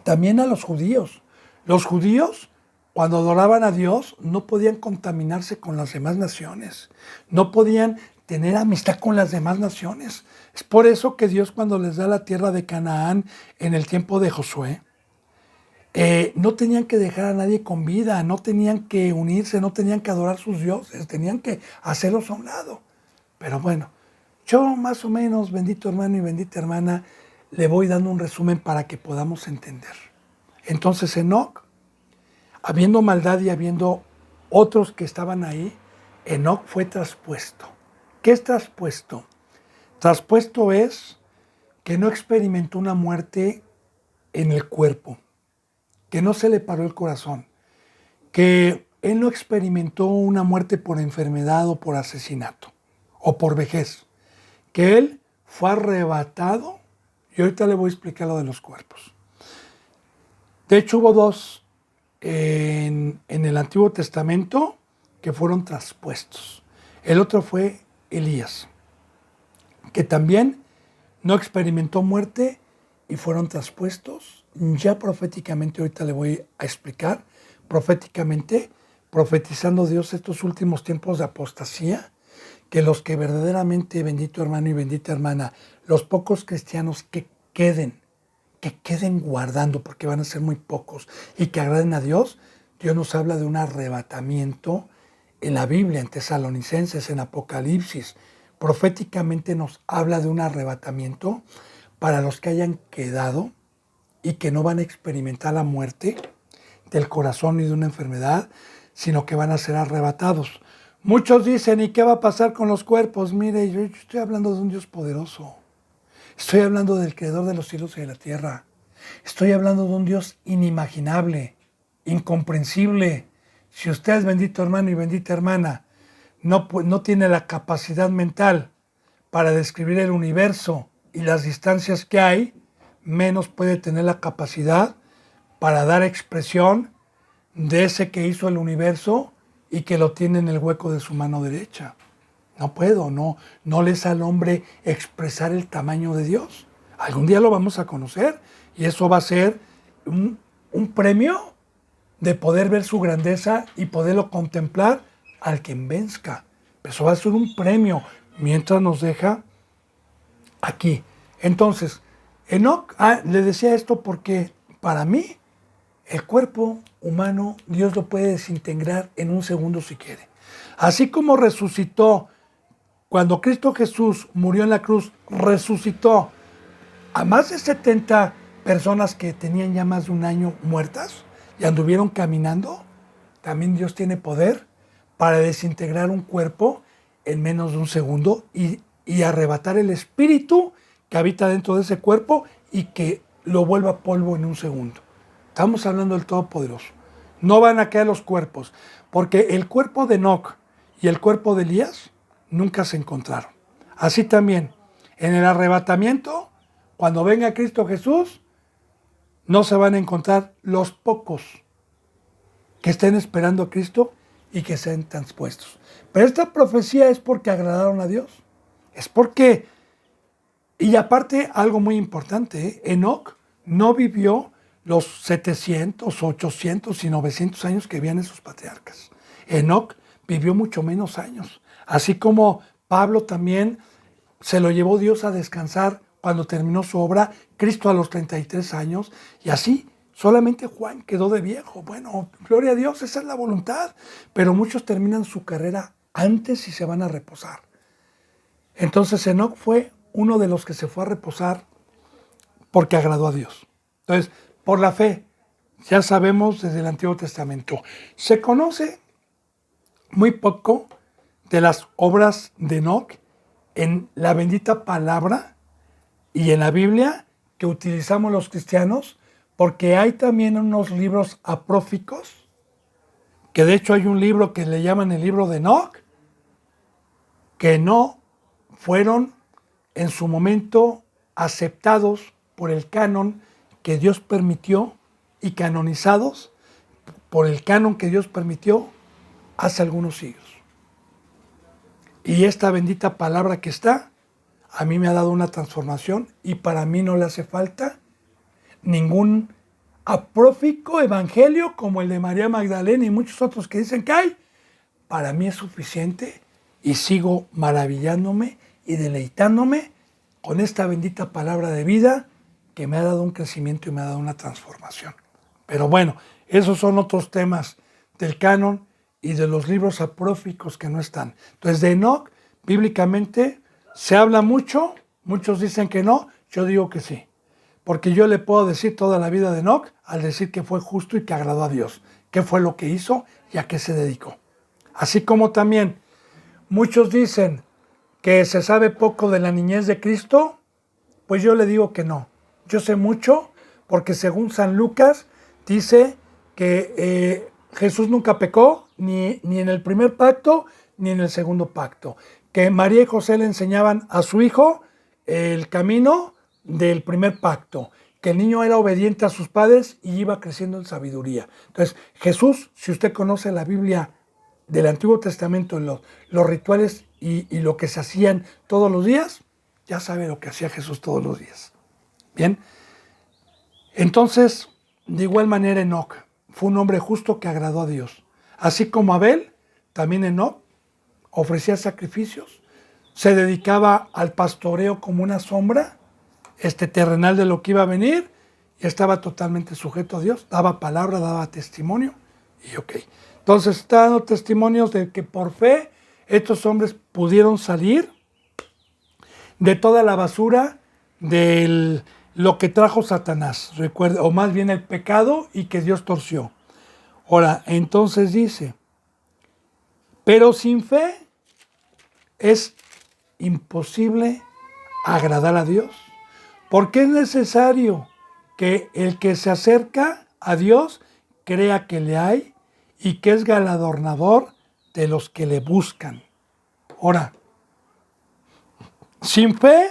también a los judíos. Los judíos, cuando adoraban a Dios, no podían contaminarse con las demás naciones, no podían tener amistad con las demás naciones. Es por eso que Dios, cuando les da la tierra de Canaán en el tiempo de Josué, no tenían que dejar a nadie con vida, no tenían que unirse, no tenían que adorar sus dioses, tenían que hacerlos a un lado. Pero bueno, yo más o menos, bendito hermano y bendita hermana, le voy dando un resumen para que podamos entender. Entonces Enoc, habiendo maldad y habiendo otros que estaban ahí, Enoc fue traspuesto. ¿Qué es traspuesto? Traspuesto es que no experimentó una muerte en el cuerpo, que no se le paró el corazón, que él no experimentó una muerte por enfermedad o por asesinato o por vejez, que él fue arrebatado, y ahorita le voy a explicar lo de los cuerpos. De hecho, hubo dos en el Antiguo Testamento que fueron traspuestos. El otro fue Elías, que también no experimentó muerte y fueron traspuestos. Ya proféticamente, ahorita le voy a explicar, proféticamente, profetizando Dios estos últimos tiempos de apostasía, que los que verdaderamente, bendito hermano y bendita hermana, los pocos cristianos que queden guardando, porque van a ser muy pocos, y que agraden a Dios, Dios nos habla de un arrebatamiento en la Biblia, en Tesalonicenses, en Apocalipsis. Proféticamente nos habla de un arrebatamiento para los que hayan quedado y que no van a experimentar la muerte del corazón ni de una enfermedad, sino que van a ser arrebatados. Muchos dicen, ¿y qué va a pasar con los cuerpos? Mire, yo estoy hablando de un Dios poderoso. Estoy hablando del Creador de los cielos y de la tierra. Estoy hablando de un Dios inimaginable, incomprensible. Si usted, bendito hermano y bendita hermana, no tiene la capacidad mental para describir el universo y las distancias que hay, menos puede tener la capacidad para dar expresión de ese que hizo el universo y que lo tiene en el hueco de su mano derecha. No puedo, no les al hombre expresar el tamaño de Dios. Algún día lo vamos a conocer y eso va a ser un premio de poder ver su grandeza y poderlo contemplar al quien venzca. Eso va a ser un premio mientras nos deja aquí. Entonces, Enoc, le decía esto porque para mí el cuerpo humano Dios lo puede desintegrar en un segundo si quiere. Así como resucitó, cuando Cristo Jesús murió en la cruz, resucitó a más de 70 personas que tenían ya más de un año muertas y anduvieron caminando, también Dios tiene poder para desintegrar un cuerpo en menos de un segundo y arrebatar el espíritu que habita dentro de ese cuerpo y que lo vuelva polvo en un segundo. Estamos hablando del Todopoderoso. No van a caer los cuerpos, porque el cuerpo de Enoc y el cuerpo de Elías nunca se encontraron. Así también, en el arrebatamiento, cuando venga Cristo Jesús, no se van a encontrar los pocos que estén esperando a Cristo y que sean transpuestos. Pero esta profecía es porque agradaron a Dios. Es porque, y aparte algo muy importante, Enoc no vivió los 700, 800 y 900 años que vivían esos patriarcas. Enoc vivió mucho menos años. Así como Pablo también se lo llevó Dios a descansar cuando terminó su obra, Cristo a los 33 años, y así solamente Juan quedó de viejo. Bueno, gloria a Dios, esa es la voluntad, pero muchos terminan su carrera antes y se van a reposar. Entonces Enoc fue uno de los que se fue a reposar porque agradó a Dios. Entonces, por la fe, ya sabemos desde el Antiguo Testamento, se conoce muy poco de las obras de Enoc en la bendita palabra y en la Biblia que utilizamos los cristianos, porque hay también unos libros apócrifos, que de hecho hay un libro que le llaman el libro de Enoc, que no fueron en su momento aceptados por el canon que Dios permitió y canonizados por el canon que Dios permitió hace algunos siglos. Y esta bendita palabra que está, a mí me ha dado una transformación y para mí no le hace falta ningún apócrifo evangelio como el de María Magdalena y muchos otros que dicen que hay. Para mí es suficiente y sigo maravillándome y deleitándome con esta bendita palabra de vida que me ha dado un crecimiento y me ha dado una transformación. Pero bueno, esos son otros temas del canon y de los libros apócrifos que no están. Entonces, de Enoc, bíblicamente, se habla mucho, muchos dicen que no, yo digo que sí. Porque yo le puedo decir toda la vida de Enoc al decir que fue justo y que agradó a Dios. ¿Qué fue lo que hizo y a qué se dedicó? Así como también muchos dicen que se sabe poco de la niñez de Cristo, pues yo le digo que no. Yo sé mucho porque según San Lucas dice que Jesús nunca pecó ni en el primer pacto ni en el segundo pacto. Que María y José le enseñaban a su hijo el camino del primer pacto, que el niño era obediente a sus padres y iba creciendo en sabiduría. Entonces, Jesús, si usted conoce la Biblia del Antiguo Testamento, los rituales y lo que se hacían todos los días, ya sabe lo que hacía Jesús todos los días. Bien, entonces, de igual manera Enoc fue un hombre justo que agradó a Dios. Así como Abel, también Enoc ofrecía sacrificios, se dedicaba al pastoreo como una sombra terrenal de lo que iba a venir y estaba totalmente sujeto a Dios, daba palabra, daba testimonio y ok. Entonces está dando testimonios de que por fe estos hombres pudieron salir de toda la basura de lo que trajo Satanás, recuerda, o más bien el pecado y que Dios torció. Ahora, entonces dice, pero sin fe es imposible agradar a Dios, porque es necesario que el que se acerca a Dios crea que le hay y que es galardonador de los que le buscan. Ahora, sin fe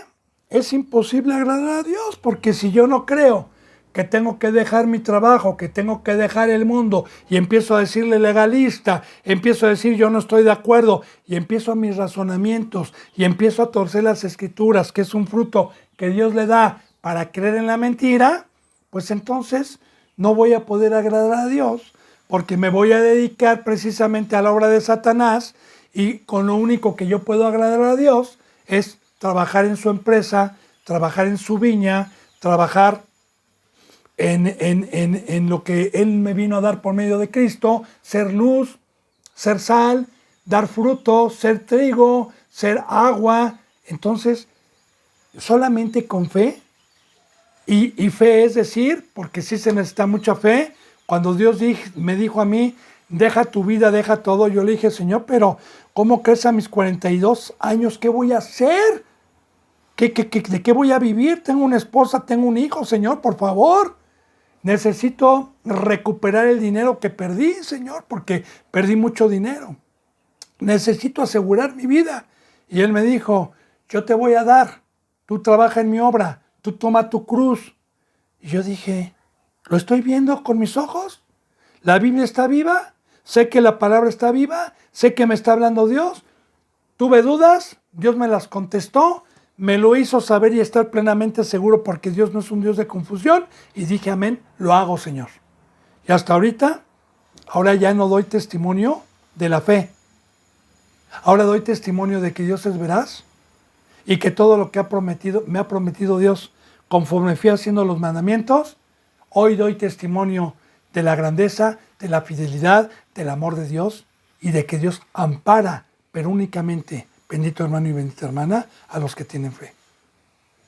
es imposible agradar a Dios, porque si yo no creo que tengo que dejar mi trabajo, que tengo que dejar el mundo, y empiezo a decirle legalista, empiezo a decir yo no estoy de acuerdo, y empiezo a mis razonamientos, y empiezo a torcer las escrituras, que es un fruto que Dios le da para creer en la mentira, pues entonces no voy a poder agradar a Dios, porque me voy a dedicar precisamente a la obra de Satanás, y con lo único que yo puedo agradar a Dios es trabajar en su empresa, trabajar en su viña, trabajar en lo que Él me vino a dar por medio de Cristo, ser luz, ser sal, dar fruto, ser trigo, ser agua. Entonces, solamente con fe, y fe es decir, porque sí se necesita mucha fe. Cuando Dios me dijo a mí, deja tu vida, deja todo, yo le dije, Señor, pero ¿cómo crees a mis 42 años? ¿Qué voy a hacer? ¿De qué voy a vivir? Tengo una esposa, tengo un hijo, Señor, por favor. Necesito recuperar el dinero que perdí, Señor, porque perdí mucho dinero. Necesito asegurar mi vida. Y Él me dijo, yo te voy a dar, tú trabaja en mi obra, tú toma tu cruz. Y yo dije, ¿lo estoy viendo con mis ojos? La Biblia está viva, sé que la palabra está viva, sé que me está hablando Dios. Tuve dudas, Dios me las contestó, me lo hizo saber y estar plenamente seguro porque Dios no es un Dios de confusión. Y dije, amén, lo hago, Señor. Y hasta ahorita, ahora ya no doy testimonio de la fe. Ahora doy testimonio de que Dios es veraz y que todo lo que me ha prometido Dios conforme fui haciendo los mandamientos, hoy doy testimonio de la grandeza, de la fidelidad, del amor de Dios y de que Dios ampara, pero únicamente, bendito hermano y bendita hermana, a los que tienen fe.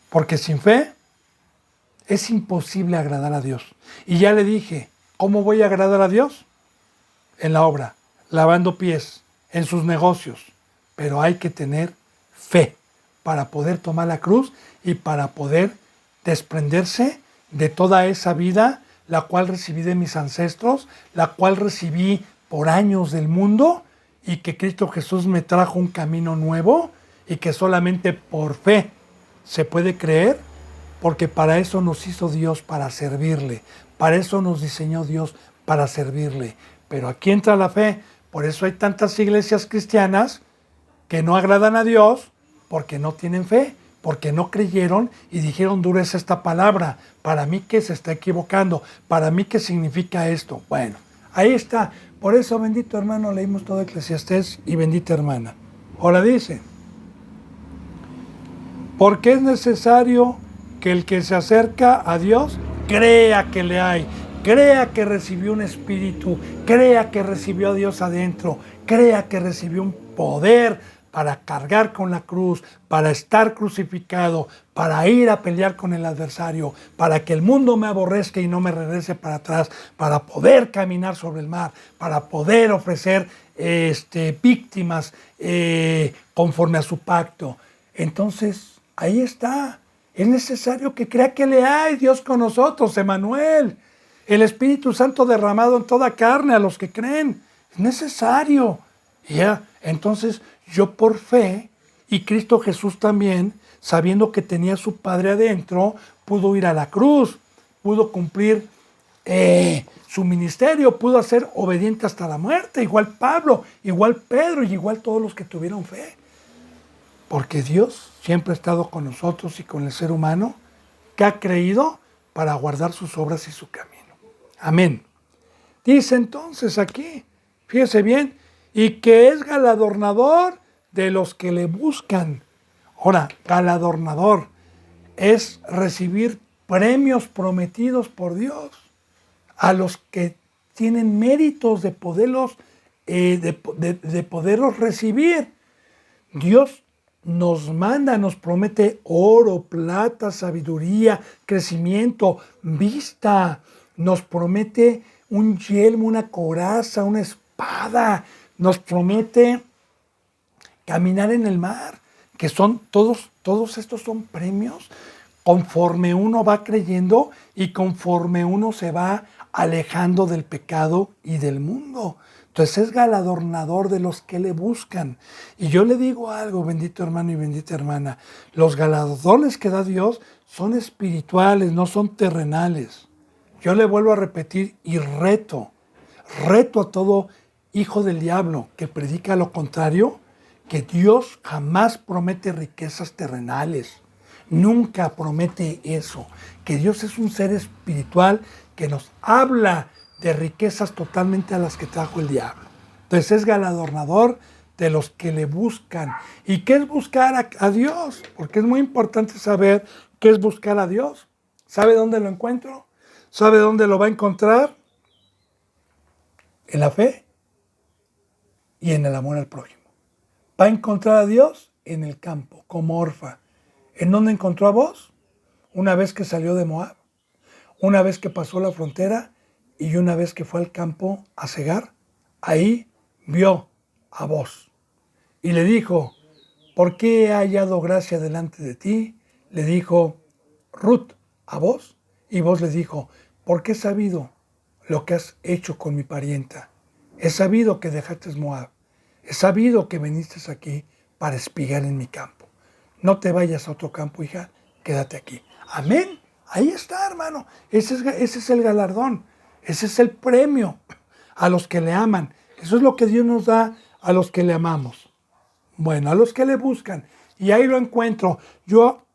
Porque sin fe es imposible agradar a Dios. Y ya le dije, ¿cómo voy a agradar a Dios? En la obra, lavando pies, en sus negocios. Pero hay que tener fe para poder tomar la cruz y para poder desprenderse de toda esa vida, la cual recibí de mis ancestros, la cual recibí por años del mundo, y que Cristo Jesús me trajo un camino nuevo y que solamente por fe se puede creer, porque para eso nos hizo Dios, para servirle, Para eso nos diseñó Dios, para servirle. Pero aquí entra la fe. Por eso hay tantas iglesias cristianas que no agradan a Dios porque no tienen fe, porque no creyeron y dijeron, dura es esta palabra. Para mí que se está equivocando. Para mí que significa esto. Bueno, ahí está. Por eso, bendito hermano, leímos todo Eclesiastés y bendita hermana. Ahora dice, porque es necesario que el que se acerca a Dios crea que le hay, crea que recibió un espíritu, crea que recibió a Dios adentro, crea que recibió un poder para cargar con la cruz, para estar crucificado, para ir a pelear con el adversario, para que el mundo me aborrezca y no me regrese para atrás, para poder caminar sobre el mar, para poder ofrecer víctimas conforme a su pacto. Entonces, ahí está. Es necesario que crea que le hay Dios con nosotros, Emmanuel. El Espíritu Santo derramado en toda carne a los que creen. Es necesario. Ya, entonces yo por fe, y Cristo Jesús también, sabiendo que tenía a su Padre adentro, pudo ir a la cruz, pudo cumplir su ministerio, pudo ser obediente hasta la muerte, igual Pablo, igual Pedro y igual todos los que tuvieron fe. Porque Dios siempre ha estado con nosotros y con el ser humano que ha creído para guardar sus obras y su camino. Amén. Dice entonces aquí, fíjese bien, y que es galardonador de los que le buscan. Ahora, galardonador es recibir premios prometidos por Dios a los que tienen méritos de poderlos recibir. Dios nos manda, nos promete oro, plata, sabiduría, crecimiento, vista. Nos promete un yelmo, una coraza, una espada. Nos promete caminar en el mar, que son todos estos son premios conforme uno va creyendo y conforme uno se va alejando del pecado y del mundo. Entonces es galardonador de los que le buscan. Y yo le digo algo, bendito hermano y bendita hermana, los galardones que da Dios son espirituales, no son terrenales. Yo le vuelvo a repetir y reto a todo hijo del diablo que predica lo contrario, que Dios jamás promete riquezas terrenales. Nunca promete eso. Que Dios es un ser espiritual que nos habla de riquezas totalmente a las que trajo el diablo. Entonces es galardonador de los que le buscan. ¿Y qué es buscar a Dios? Porque es muy importante saber qué es buscar a Dios. ¿Sabe dónde lo encuentro? ¿Sabe dónde lo va a encontrar? En la fe y en el amor al prójimo. Va a encontrar a Dios en el campo, como Orfa. ¿En dónde encontró a vos? Una vez que salió de Moab, una vez que pasó la frontera y una vez que fue al campo a cegar, ahí vio a vos. Y le dijo, ¿por qué he hallado gracia delante de ti? Le dijo, Ruth, a vos. Y vos le dijo, porque he sabido lo que has hecho con mi parienta. He sabido que dejaste Moab. He sabido que viniste aquí para espigar en mi campo. No te vayas a otro campo, hija, quédate aquí. Amén. Ahí está, hermano. Ese es el galardón. Ese es el premio a los que le aman. Eso es lo que Dios nos da a los que le amamos. Bueno, a los que le buscan. Y ahí lo encuentro.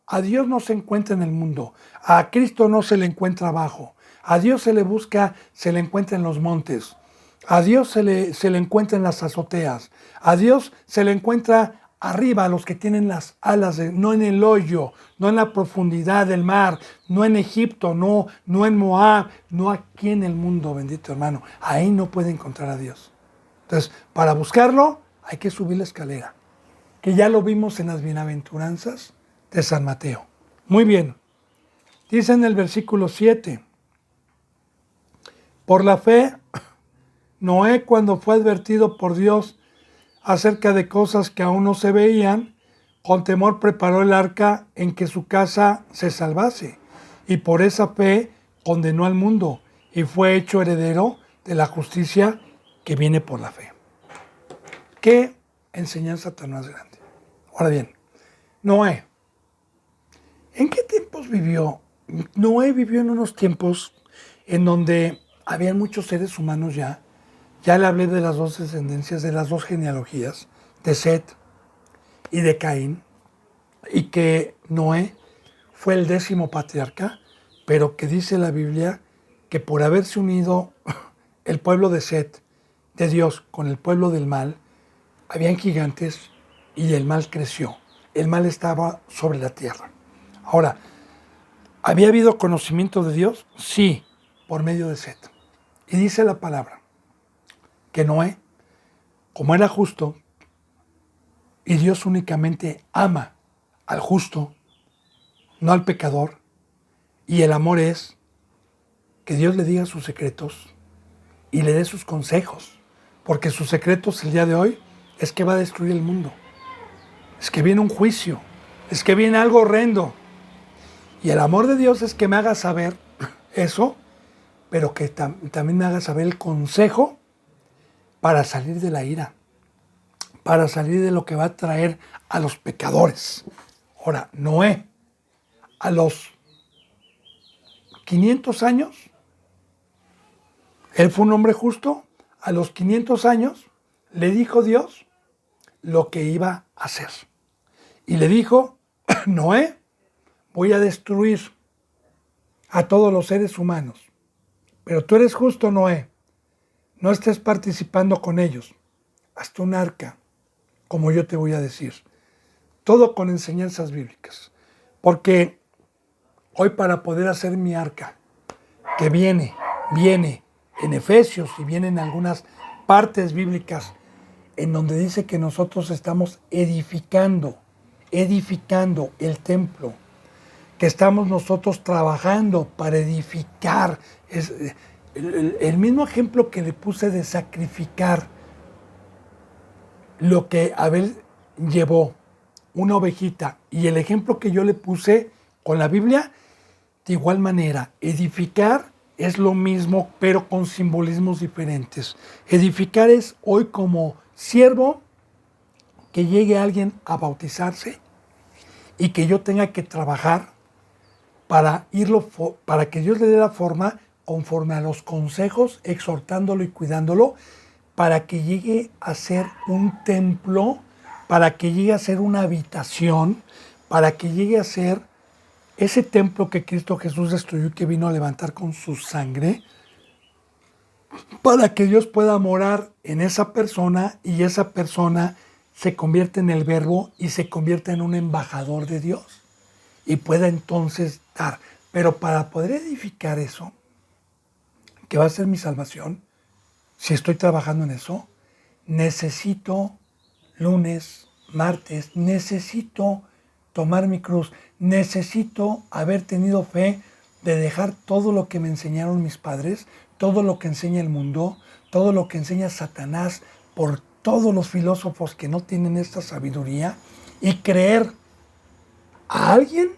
A Dios no se encuentra en el mundo. A Cristo no se le encuentra abajo. A Dios se le busca, se le encuentra en los montes. A Dios se le encuentra en las azoteas. A Dios se le encuentra arriba, a los que tienen las alas, no en el hoyo, no en la profundidad del mar, no en Egipto, no en Moab, no aquí en el mundo, bendito hermano. Ahí no puede encontrar a Dios. Entonces, para buscarlo hay que subir la escalera, que ya lo vimos en las bienaventuranzas de San Mateo. Muy bien. Dice en el versículo 7, por la fe, Noé, cuando fue advertido por Dios acerca de cosas que aún no se veían, con temor preparó el arca en que su casa se salvase, y por esa fe condenó al mundo, y fue hecho heredero de la justicia que viene por la fe. ¿Qué enseñanza tan más grande? Ahora bien, Noé. ¿En qué tiempos vivió? Noé vivió en unos tiempos en donde habían muchos seres humanos ya. Ya le hablé de las dos descendencias, de las dos genealogías, de Set y de Caín, y que Noé fue el 10º patriarca, pero que dice la Biblia que por haberse unido el pueblo de Set, de Dios, con el pueblo del mal, habían gigantes y el mal creció. El mal estaba sobre la tierra. Ahora, ¿había habido conocimiento de Dios? Sí, por medio de Set. Y dice la palabra que Noé, como era justo, y Dios únicamente ama al justo, no al pecador, y el amor es que Dios le diga sus secretos y le dé sus consejos, porque sus secretos el día de hoy es que va a destruir el mundo, es que viene un juicio, es que viene algo horrendo, y el amor de Dios es que me haga saber eso, pero que también me haga saber el consejo para salir de la ira, para salir de lo que va a traer a los pecadores. Ahora, Noé, a los 500 años, él fue un hombre justo, a los 500 años le dijo Dios lo que iba a hacer. Y le dijo, Noé, voy a destruir a todos los seres humanos, pero tú eres justo, Noé, no estés participando con ellos, hazte un arca, como yo te voy a decir. Todo con enseñanzas bíblicas, porque hoy para poder hacer mi arca, que viene en Efesios y viene en algunas partes bíblicas, en donde dice que nosotros estamos edificando el templo, que estamos nosotros trabajando para edificar. Es el mismo ejemplo que le puse de sacrificar lo que Abel llevó, una ovejita, y el ejemplo que yo le puse con la Biblia, de igual manera, edificar es lo mismo, pero con simbolismos diferentes. Edificar es hoy como siervo, que llegue alguien a bautizarse y que yo tenga que trabajar para que Dios le dé la forma conforme a los consejos, exhortándolo y cuidándolo, para que llegue a ser un templo, para que llegue a ser una habitación, para que llegue a ser ese templo que Cristo Jesús destruyó y que vino a levantar con su sangre, para que Dios pueda morar en esa persona y esa persona se convierte en el Verbo y se convierte en un embajador de Dios y pueda entonces dar. Pero para poder edificar eso, que va a ser mi salvación, si estoy trabajando en eso, necesito lunes, martes, necesito tomar mi cruz, necesito haber tenido fe de dejar todo lo que me enseñaron mis padres, todo lo que enseña el mundo, todo lo que enseña Satanás, por todos los filósofos que no tienen esta sabiduría, y creer a alguien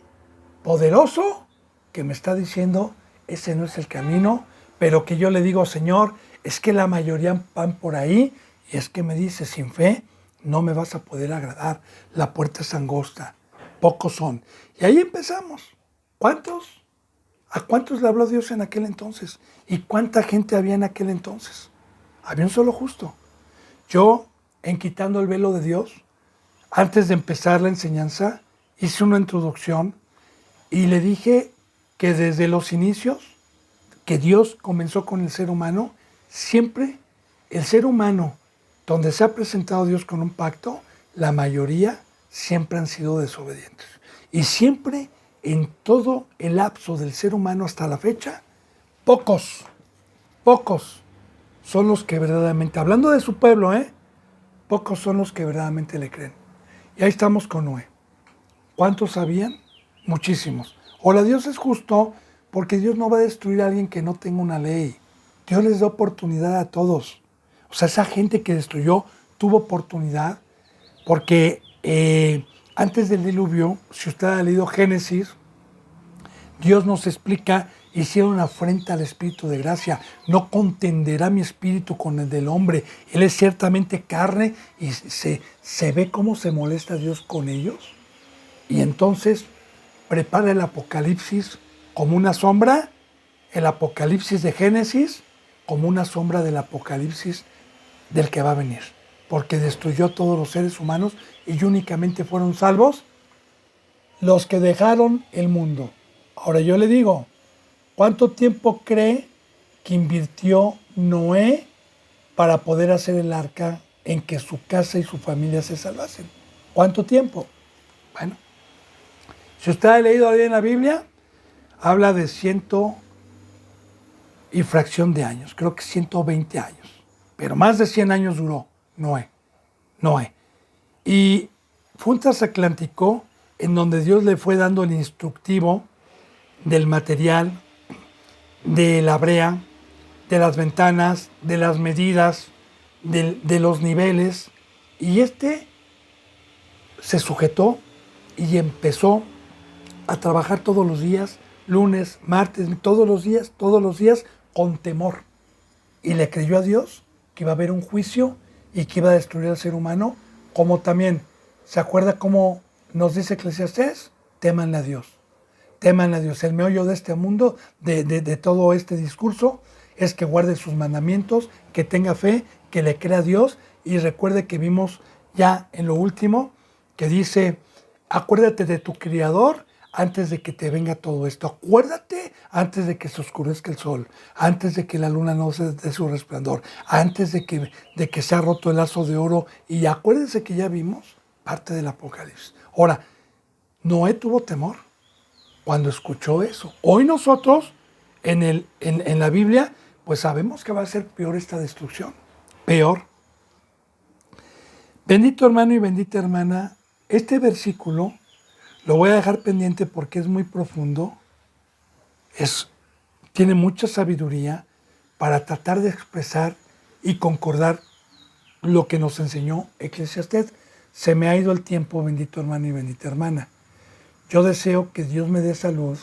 poderoso que me está diciendo, ese no es el camino, pero que yo le digo, Señor, es que la mayoría van por ahí, y es que me dice, sin fe no me vas a poder agradar, la puerta es angosta, pocos son. Y ahí empezamos. ¿Cuántos? ¿A cuántos le habló Dios en aquel entonces? ¿Y cuánta gente había en aquel entonces? Había un solo justo. Yo, en Quitando el Velo de Dios, antes de empezar la enseñanza, hice una introducción y le dije que desde los inicios, que Dios comenzó con el ser humano, siempre el ser humano, donde se ha presentado Dios con un pacto, la mayoría siempre han sido desobedientes. Y siempre, en todo el lapso del ser humano hasta la fecha, pocos son los que verdaderamente, hablando de su pueblo, pocos son los que verdaderamente le creen. Y ahí estamos con Noé. ¿Cuántos sabían? Muchísimos. Ahora, Dios es justo porque Dios no va a destruir a alguien que no tenga una ley. Dios les da oportunidad a todos. O sea, esa gente que destruyó tuvo oportunidad porque antes del diluvio, si usted ha leído Génesis, Dios nos explica, hicieron afrenta al Espíritu de gracia, no contenderá mi espíritu con el del hombre, él es ciertamente carne, y se ve cómo se molesta Dios con ellos, y entonces prepara el Apocalipsis como una sombra el Apocalipsis de Génesis como una sombra del Apocalipsis del que va a venir, porque destruyó a todos los seres humanos y únicamente fueron salvos los que dejaron el mundo. Ahora yo le digo, ¿cuánto tiempo cree que invirtió Noé para poder hacer el arca en que su casa y su familia se salvasen? ¿Cuánto tiempo? Bueno, si usted ha leído ahí en la Biblia, habla de 100 y fracción de años, creo que 120 años, pero más de 100 años duró Noé. Y fue un transatlántico en donde Dios le fue dando el instructivo del material, de la brea, de las ventanas, de las medidas, de los niveles, y se sujetó y empezó a trabajar todos los días, lunes, martes, todos los días, con temor. Y le creyó a Dios que iba a haber un juicio y que iba a destruir al ser humano, como también, ¿se acuerda cómo nos dice Eclesiastés? Témanle a Dios. Témanle a Dios. El meollo de este mundo, de todo este discurso, es que guarde sus mandamientos, que tenga fe, que le crea a Dios, y recuerde que vimos ya en lo último, que dice, acuérdate de tu Criador antes de que te venga todo esto. Acuérdate antes de que se oscurezca el sol, antes de que la luna no se dé su resplandor, antes de que se ha roto el lazo de oro. Y acuérdense que ya vimos parte del Apocalipsis. Ahora, Noé tuvo temor cuando escuchó eso. Hoy nosotros, en la Biblia, pues sabemos que va a ser peor esta destrucción. Peor. Bendito hermano y bendita hermana, este versículo lo voy a dejar pendiente porque es muy profundo, tiene mucha sabiduría para tratar de expresar y concordar lo que nos enseñó Eclesiastés. Se me ha ido el tiempo, bendito hermano y bendita hermana. Yo deseo que Dios me dé salud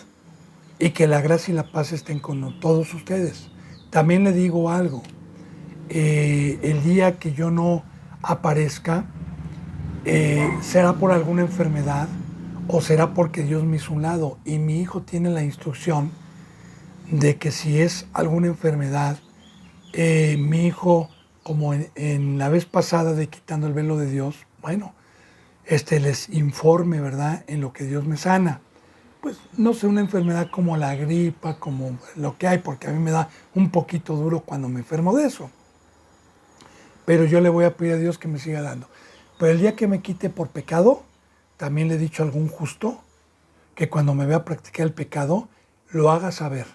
y que la gracia y la paz estén con todos ustedes. También le digo algo, el día que yo no aparezca, será por alguna enfermedad o será porque Dios me hizo un lado, y mi hijo tiene la instrucción de que si es alguna enfermedad, mi hijo, como en la vez pasada de quitando el velo de Dios, bueno, les informe, ¿verdad?, en lo que Dios me sana. Pues no sé, una enfermedad como la gripa, como lo que hay, porque a mí me da un poquito duro cuando me enfermo de eso. Pero yo le voy a pedir a Dios que me siga dando. Pero el día que me quite por pecado, también le he dicho a algún justo que cuando me vea practicar el pecado, lo haga saber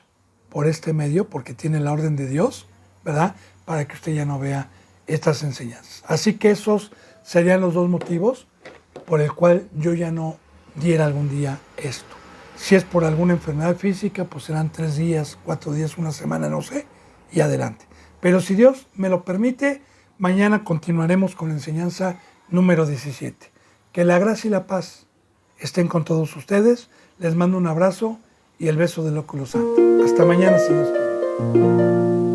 por este medio, porque tiene la orden de Dios, ¿verdad?, para que usted ya no vea estas enseñanzas. Así que esos serían los dos motivos por el cual yo ya no diera algún día esto. Si es por alguna enfermedad física, pues serán 3 días, 4 días, una semana, no sé, y adelante. Pero si Dios me lo permite, mañana continuaremos con la enseñanza número 17. Que la gracia y la paz estén con todos ustedes. Les mando un abrazo y el beso del óculo santo. Hasta mañana, si Dios quiere.